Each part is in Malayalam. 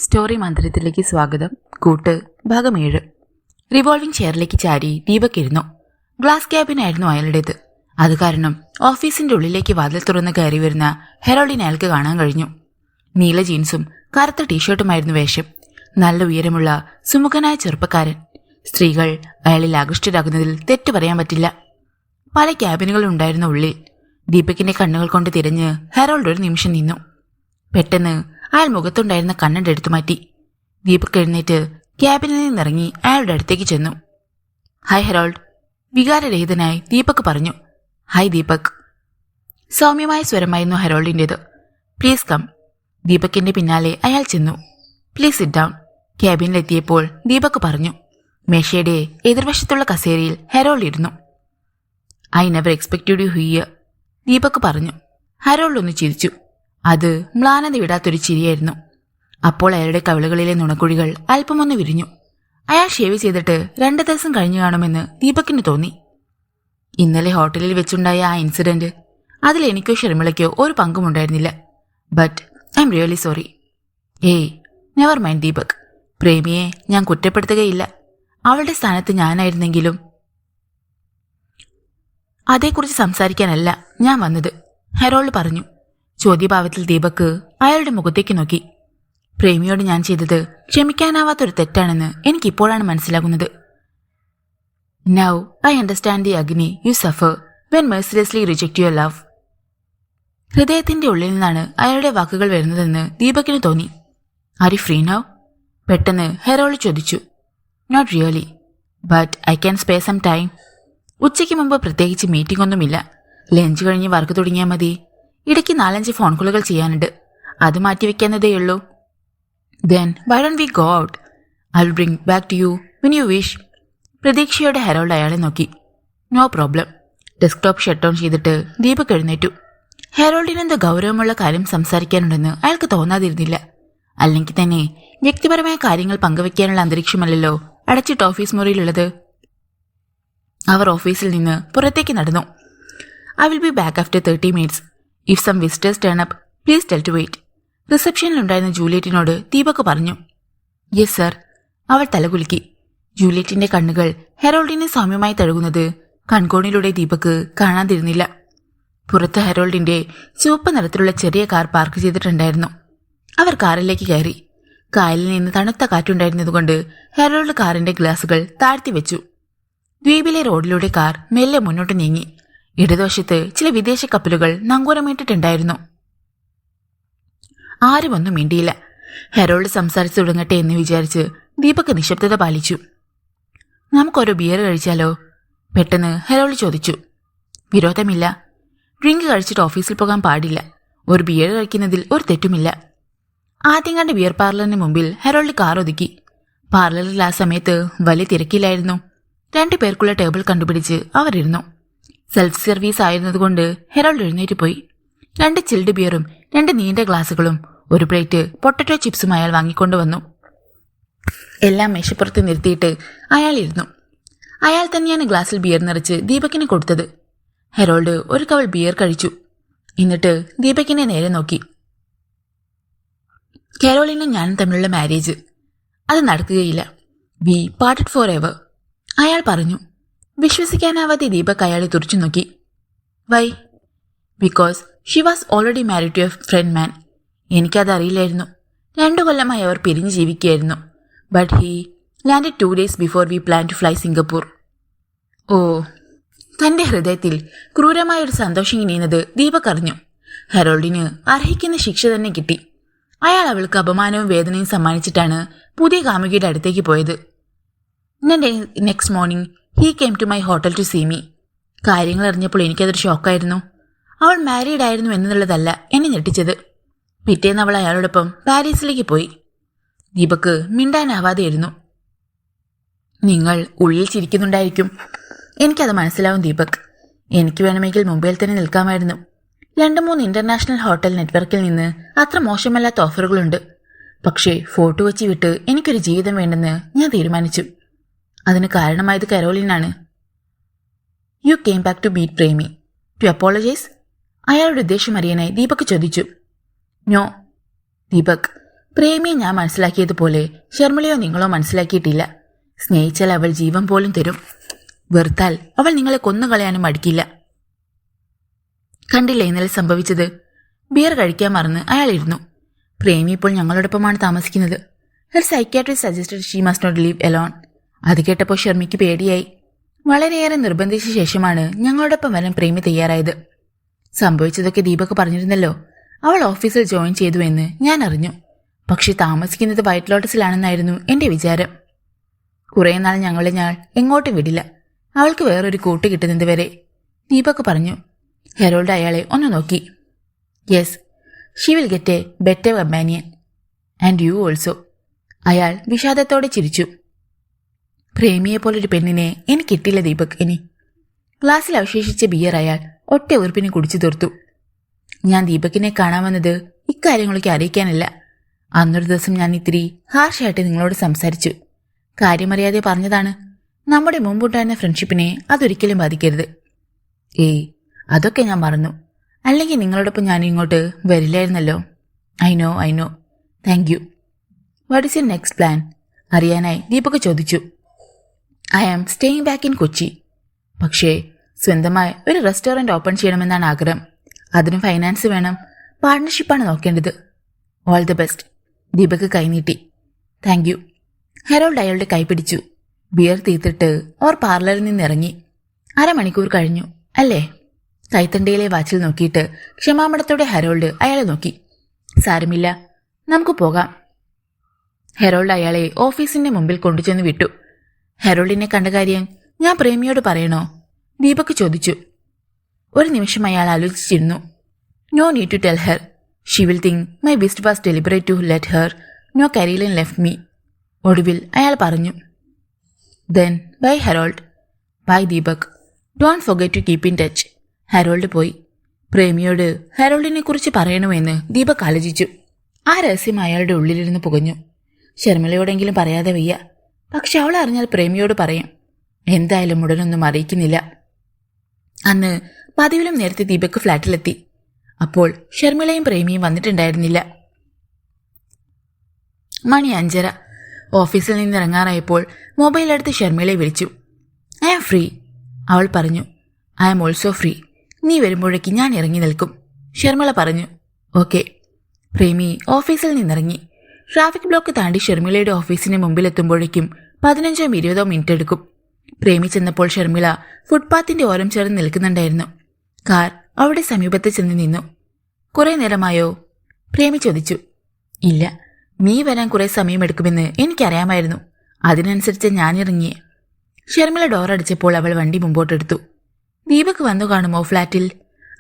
സ്റ്റോറി മന്ദിരത്തിലേക്ക് സ്വാഗതം. കൂട്ട് ഭാഗം 7. റിവോൾവിംഗ് ചെയറിലേക്ക് ചാരി ദീപക് ഇരുന്നു. ഗ്ലാസ് ക്യാബിനായിരുന്നു അയാളുടേത്. അത് കാരണം ഓഫീസിന്റെ ഉള്ളിലേക്ക് വാതിൽ തുറന്ന് കയറി വരുന്ന ഹെറോൾഡിനെ അയാൾക്ക് കാണാൻ കഴിഞ്ഞു. നീല ജീൻസും കറുത്ത ടീഷർട്ടുമായിരുന്നു വേഷം. നല്ല ഉയരമുള്ള സുമുഖനായ ചെറുപ്പക്കാരൻ. സ്ത്രീകൾ അയാളിൽ ആകൃഷ്ടരാകുന്നതിൽ തെറ്റു പറയാൻ പറ്റില്ല. പല ക്യാബിനുകൾ ഉണ്ടായിരുന്ന ഉള്ളിൽ ദീപകിന്റെ കണ്ണുകൾ കൊണ്ട് തിരഞ്ഞ് ഹെറോൾഡ് ഒരു നിമിഷം നിന്നു. പെട്ടെന്ന് അയാൾ മുഖത്തുണ്ടായിരുന്ന കണ്ണട എടുത്തു മാറ്റി. ദീപക് എഴുന്നേറ്റ് ക്യാബിനിൽ നിന്നിറങ്ങി അയാളുടെ അടുത്തേക്ക് ചെന്നു. ഹായ് ഹെറോൾഡ്, വികാരരഹിതനായി ദീപക് പറഞ്ഞു. ഹായ് ദീപക്. സൗമ്യമായ സ്വരമായിരുന്നു ഹെറോൾഡിൻ്റേത്. Please come. ദീപകിന്റെ പിന്നാലെ അയാൾ ചെന്നു. Please sit down. ക്യാബിനിലെത്തിയപ്പോൾ ദീപക് പറഞ്ഞു. മേശയുടെ എതിർവശത്തുള്ള കസേരയിൽ ഹെറോൾഡ് ഇരുന്നു. I never expected you here, Deepak പറഞ്ഞു. ഹെറോൾഡ് ഒന്ന് ചിരിച്ചു. അത് മ്ലാനത വിടാത്തൊരു ചിരിയായിരുന്നു. അപ്പോൾ അയാളുടെ കവിളുകളിലെ നുണക്കുഴികൾ അല്പമൊന്ന് വിരിഞ്ഞു. അയാൾ ഷേവ് ചെയ്തിട്ട് 2 ദിവസം കഴിഞ്ഞു കാണുമെന്ന് ദീപകിന് തോന്നി. ഇന്നലെ ഹോട്ടലിൽ വെച്ചുണ്ടായ ആ ഇൻസിഡന്റ്, അതിൽ എനിക്കോ ഷർമിളയ്ക്കോ ഒരു പങ്കുമുണ്ടായിരുന്നില്ല. But I am really sorry. ഏയ് നെവർ മൈൻഡ് ദീപക്. പ്രേമിയെ ഞാൻ കുറ്റപ്പെടുത്തുകയില്ല. അവളുടെ സ്ഥാനത്ത് ഞാനായിരുന്നെങ്കിലും. അതേക്കുറിച്ച് സംസാരിക്കാനല്ല ഞാൻ വന്നത്, ഹെറോൾഡ് പറഞ്ഞു. ചോദ്യഭാവത്തിൽ ദീപക് അയാളുടെ മുഖത്തേക്ക് നോക്കി. പ്രേമിയോട് ഞാൻ ചെയ്തത് ക്ഷമിക്കാനാവാത്തൊരു തെറ്റാണെന്ന് എനിക്കിപ്പോഴാണ് മനസ്സിലാകുന്നത്. Now I understand the agony you suffer when mercilessly reject your love. ഹൃദയത്തിന്റെ ഉള്ളിൽ നിന്നാണ് അയാളുടെ വാക്കുകൾ വരുന്നതെന്ന് ദീപകിന് തോന്നി. Are you free now? പെട്ടെന്ന് ഹെറോൾഡ് ചോദിച്ചു. Not really, but I can spare some time. ഉച്ചയ്ക്ക് മുമ്പ് പ്രത്യേകിച്ച് മീറ്റിംഗ് ഒന്നുമില്ല. ലഞ്ച് കഴിഞ്ഞ് വർക്ക് തുടങ്ങിയാൽ മതി. ഇടയ്ക്ക് 4-5 ഫോൺ കോളുകൾ ചെയ്യാനുണ്ട്. അത് മാറ്റിവെക്കാന്നതേയുള്ളൂ. Then why don't we go out? I will bring back to you when you wish. പ്രതീക്ഷയോടെ ഹെറോൾഡ് അയാളെ നോക്കി. No problem. Desktop shut down ചെയ്തിട്ട് ദീപക് എഴുന്നേറ്റു. ഹെറോൾഡിനെന്തോ ഗൗരവമുള്ള കാര്യം സംസാരിക്കാനുണ്ടെന്ന് അയാൾക്ക് തോന്നാതിരുന്നില്ല. അല്ലെങ്കിൽ തന്നെ വ്യക്തിപരമായ കാര്യങ്ങൾ പങ്കുവെക്കാനുള്ള അന്തരീക്ഷമല്ലല്ലോ അടച്ചിട്ട് ഓഫീസ് മുറിയിലുള്ളത്. അവർ ഓഫീസിൽ നിന്ന് പുറത്തേക്ക് നടന്നു. I will be back after 30 minutes. If some visitors turn up please tell to wait. റിസപ്ഷനിലുണ്ടായിരുന്ന ജൂലിയറ്റിനോട് ദീപക് പറഞ്ഞു. Yes sir. അവൾ തലകുലുക്കി. ജൂലിയറ്റിന്റെ കണ്ണുകൾ ഹെറോൾഡിനെ സൗമ്യമായി തഴുകുന്നത് കൺകോണിലൂടെ ദീപക് കാണാതിരുന്നില്ല. പുറത്ത് ഹെറോൾഡിന്റെ ചുവപ്പ് നിറത്തിലുള്ള ചെറിയ കാർ പാർക്ക് ചെയ്തിട്ടുണ്ടായിരുന്നു. അവർ കാറിലേക്ക് കയറി. കായലിൽ നിന്ന് തണുത്ത കാറ്റുണ്ടായിരുന്നതുകൊണ്ട് ഹെറോൾഡ് കാറിന്റെ ഗ്ലാസുകൾ താഴ്ത്തി വെച്ചു. ദ്വീപിലെ റോഡിലൂടെ കാർ മെല്ലെ മുന്നോട്ട് നീങ്ങി. ഇടതുവശത്ത് ചില വിദേശ കപ്പലുകൾ നങ്കൂരമിട്ടിട്ടുണ്ടായിരുന്നു. ആരും ഒന്നും മിണ്ടിയില്ല. ഹെറോൾഡ് സംസാരിച്ചു തുടങ്ങട്ടെ എന്ന് വിചാരിച്ച് ദീപക് നിശബ്ദത പാലിച്ചു. നമുക്കൊരു ബിയർ കഴിച്ചാലോ? പെട്ടെന്ന് ഹെറോൾഡ് ചോദിച്ചു. വിരോധമില്ല. ഡ്രിങ്ക് കഴിച്ചിട്ട് ഓഫീസിൽ പോകാൻ പാടില്ല. ഒരു ബിയർ കഴിക്കുന്നതിൽ ഒരു തെറ്റുമില്ല. ആദ്യം കണ്ട ബിയർ പാർലറിന് മുമ്പിൽ ഹെറോൾഡ് കാർ ഒതുക്കി. പാർലറിൽ ആ സമയത്ത് വലിയ തിരക്കിലായിരുന്നു. 2 പേർക്കുള്ള ടേബിൾ കണ്ടുപിടിച്ച് അവരിരുന്നു. സെൽഫ് സർവീസ് ആയിരുന്നതുകൊണ്ട് ഹെറോൾഡ് എഴുന്നേറ്റ് പോയി. 2 ചിൽഡ് ബിയറും 2 നീണ്ട ഗ്ലാസുകളും 1 പ്ലേറ്റ് പൊട്ടറ്റോ ചിപ്സും അയാൾ വാങ്ങിക്കൊണ്ടുവന്നു. എല്ലാം മേശപ്പുറത്ത് നിർത്തിയിട്ട് അയാൾ ഇരുന്നു. അയാൾ തന്നെയാണ് ഗ്ലാസ്സിൽ ബിയർ നിറച്ച് ദീപകിന് കൊടുത്തത്. ഹെറോൾഡ് ഒരു കവൾ ബിയർ കഴിച്ചു. എന്നിട്ട് ദീപകിനെ നേരെ നോക്കി. കരോളിനും ഞാനും തമ്മിലുള്ള മാരേജ്, അത് നടക്കുകയില്ല. വി പാർട്ടഡ് ഫോർ എവർ, അയാൾ പറഞ്ഞു. വിശ്വസിക്കാനാവാതെ ദീപക് അയാളെ തുറച്ചു നോക്കി. Why? Because she was already married to a friend man. എനിക്കതറിയില്ലായിരുന്നു. 2 കൊല്ലമായി അവർ പിരിഞ്ഞ് ജീവിക്കുകയായിരുന്നു. But he landed 2 days before we plan to fly Singapore. ഓ, തന്റെ ഹൃദയത്തിൽ ക്രൂരമായൊരു സന്തോഷം ഇനിയുന്നത് ദീപക് അറിഞ്ഞു. ഹെറോൾഡിന് അർഹിക്കുന്ന ശിക്ഷ തന്നെ കിട്ടി. അയാൾ അവൾക്ക് അപമാനവും വേദനയും സമ്മാനിച്ചിട്ടാണ് പുതിയ കാമുകിയുടെ അടുത്തേക്ക് പോയത്. Next morning he came to my hotel to see me. കാര്യങ്ങൾ അറിഞ്ഞപ്പോൾ എനിക്കതൊരു ഷോക്കായിരുന്നു. അവൾ മാരീഡ് ആയിരുന്നു എന്നുള്ളതല്ല എന്നെ ഞെട്ടിച്ചത്. പിറ്റേന്ന് അവൾ അയാളോടൊപ്പം പാരീസിലേക്ക് പോയി. ദീപക് മിണ്ടാനാവാതെയിരുന്നു. നിങ്ങൾ ഉള്ളിൽ ചിരിക്കുന്നുണ്ടായിരിക്കും. എനിക്കത് മനസ്സിലാവും ദീപക്. എനിക്ക് വേണമെങ്കിൽ മുംബൈയിൽ തന്നെ നിൽക്കാമായിരുന്നു. 2-3 ഇന്റർനാഷണൽ ഹോട്ടൽ നെറ്റ്വർക്കിൽ നിന്ന് അത്ര മോശമല്ലാത്ത ഓഫറുകളുണ്ട്. പക്ഷേ ഫോട്ടോ വെച്ച് വിട്ട് എനിക്കൊരു ജീവിതം വേണ്ടെന്ന് ഞാൻ തീരുമാനിച്ചു. അതിന് കാരണമായത് കരോളിനാണ്. You came back to meet Premi to apologise? അയാളുടെ ഉദ്ദേശം അറിയാനായി ദീപക് ചോദിച്ചു. നോ. ദീപക്, പ്രേമിയെ ഞാൻ മനസ്സിലാക്കിയതുപോലെ ശർമിളയോ നിങ്ങളോ മനസ്സിലാക്കിയിട്ടില്ല. സ്നേഹിച്ചാൽ അവൾ ജീവൻ പോലും തരും. വെറുത്താൽ അവൾ നിങ്ങളെ കൊന്നുകളയാനും മടിക്കില്ല. കണ്ടില്ലേ ഇന്നലെ സംഭവിച്ചത്? ബിയർ കഴിക്കാൻ മറന്ന് അയാൾ ഇരുന്നു. പ്രേമി ഇപ്പോൾ ഞങ്ങളോടൊപ്പമാണ് താമസിക്കുന്നത്. Her psychiatrist suggested she must not leave alone. അത് കേട്ടപ്പോൾ ഷർമിക്ക് പേടിയായി. വളരെയേറെ നിർബന്ധിച്ച ശേഷമാണ് ഞങ്ങളോടൊപ്പം വരാൻ പ്രേമി തയ്യാറായത്. സംഭവിച്ചതൊക്കെ ദീപക് പറഞ്ഞിരുന്നല്ലോ. അവൾ ഓഫീസിൽ ജോയിൻ ചെയ്തു എന്ന് ഞാൻ അറിഞ്ഞു. പക്ഷെ താമസിക്കുന്നത് വൈറ്റ് ലോട്ടസിലാണെന്നായിരുന്നു എന്റെ വിചാരം. കുറേ നാൾ ഞങ്ങളെ ഞാൻ എങ്ങോട്ടും വിടില്ല, അവൾക്ക് വേറൊരു കൂട്ട് കിട്ടുന്നത് വരെ, ദീപക് പറഞ്ഞു. ഹെറോൾഡ് അയാളെ ഒന്ന് നോക്കി. Yes, she will get A better companion and you also. അയാൾ വിഷാദത്തോടെ ചിരിച്ചു. പ്രേമിയെപ്പോലൊരു പെണ്ണിനെ എനിക്ക് കിട്ടില്ല ദീപക് ഇനി. ഗ്ലാസ്സിൽ അവശേഷിച്ച ബിയർ അയാൾ ഒറ്റ ഉറുപ്പിന് കുടിച്ചു തീർത്തു. ഞാൻ ദീപകിനെ കാണാൻ വന്നത് ഇക്കാര്യങ്ങളൊക്കെ അറിയിക്കാനല്ല. അന്നൊരു ദിവസം ഞാൻ ഇത്തിരി ഹാർഷായിട്ട് നിങ്ങളോട് സംസാരിച്ചു. കാര്യമറിയാതെ പറഞ്ഞതാണ്. നമ്മുടെ മുമ്പുണ്ടായിരുന്ന ഫ്രണ്ട്ഷിപ്പിനെ അതൊരിക്കലും ബാധിക്കരുത്. ഏയ്, അതൊക്കെ ഞാൻ മറന്നു. അല്ലെങ്കിൽ നിങ്ങളോടൊപ്പം ഞാൻ ഇങ്ങോട്ട് വരില്ലായിരുന്നല്ലോ. I know. Thank you. What is your next plan? അറിയാനായി ദീപക് ചോദിച്ചു. I am staying back in Kochi. പക്ഷേ സ്വന്തമായി ഒരു റെസ്റ്റോറൻറ്റ് ഓപ്പൺ ചെയ്യണമെന്നാണ് ആഗ്രഹം. അതിന് ഫൈനാൻസ് വേണം. പാർട്ട്ണർഷിപ്പാണ് നോക്കേണ്ടത്. All the best. ദീപക് കൈനീട്ടി. Thank you. ഹെറോൾഡ് അയാളുടെ കൈ പിടിച്ചു. ബിയർ തീർത്തിട്ട് അവർ പാർലറിൽ നിന്നിറങ്ങി. 1/2 മണിക്കൂർ കഴിഞ്ഞു അല്ലേ? കൈത്തണ്ടയിലെ വാച്ചിൽ നോക്കിയിട്ട് ക്ഷമാമടത്തോടെ ഹെറോൾഡ് അയാളെ നോക്കി. സാരമില്ല, നമുക്ക് പോകാം. ഹെറോൾഡ് അയാളെ ഓഫീസിന്റെ മുമ്പിൽ കൊണ്ടുചെന്ന് വിട്ടു. ഹെറോൾഡിനെ കണ്ട കാര്യം ഞാൻ പ്രേമിയോട് പറയണോ? ദീപക് ചോദിച്ചു. ഒരു നിമിഷം അയാൾ ആലോചിച്ചിരുന്നു. No need to tell her. She will think my best was deliberate to let her know Caroline left me. ഒടുവിൽ അയാൾ പറഞ്ഞു. Then bye Harold. Bye Deepak. Don't forget to keep in touch. Harold പോയി. പ്രേമിയോട് ഹെറോൾഡിനെ കുറിച്ച് പറയണമെന്ന് ദീപക് ആലോചിച്ചു. ആ രഹസ്യം അയാളുടെ ഉള്ളിലിരുന്ന് പുകഞ്ഞു. ശർമിളയോടെങ്കിലും പറയാതെ വയ്യ. പക്ഷെ അവൾ അറിഞ്ഞാൽ പ്രേമിയോട് പറയും. എന്തായാലും ഉടനൊന്നും അറിയിക്കുന്നില്ല. അന്ന് പതിവിലും നേരത്തെ ദീപക് ഫ്ലാറ്റിലെത്തി. അപ്പോൾ ശർമിളയും പ്രേമിയും വന്നിട്ടുണ്ടായിരുന്നില്ല. മണി 5:30. ഓഫീസിൽ നിന്നിറങ്ങാറായപ്പോൾ മൊബൈലെടുത്ത് ശർമിളയെ വിളിച്ചു. ഐ ആം ഫ്രീ, അവൾ പറഞ്ഞു. I am also free. നീ വരുമ്പോഴേക്ക് ഞാൻ ഇറങ്ങി നിൽക്കും, ശർമിള പറഞ്ഞു. ഓക്കെ. പ്രേമി ഓഫീസിൽ നിന്നിറങ്ങി. ട്രാഫിക് ബ്ലോക്ക് താണ്ടി ശർമിളയുടെ ഓഫീസിന് മുമ്പിലെത്തുമ്പോഴേക്കും 15-20 മിനിറ്റ് എടുക്കും. പ്രേമി ചെന്നപ്പോൾ ശർമിള ഫുട്പാത്തിന്റെ ഓരം ചേർന്ന് നിൽക്കുന്നുണ്ടായിരുന്നു. കാർ അവിടെ സമീപത്ത് ചെന്ന് നിന്നു. കുറെ നേരമായോ? പ്രേമി ചോദിച്ചു. ഇല്ല, നീ വരാൻ കുറെ സമയമെടുക്കുമെന്ന് എനിക്കറിയാമായിരുന്നു. അതിനനുസരിച്ച് ഞാനിറങ്ങിയേ. ശർമിള ഡോറടിച്ചപ്പോൾ അവൾ വണ്ടി മുമ്പോട്ടെടുത്തു. ദീപക് വന്നു കാണുമോ ഫ്ലാറ്റിൽ?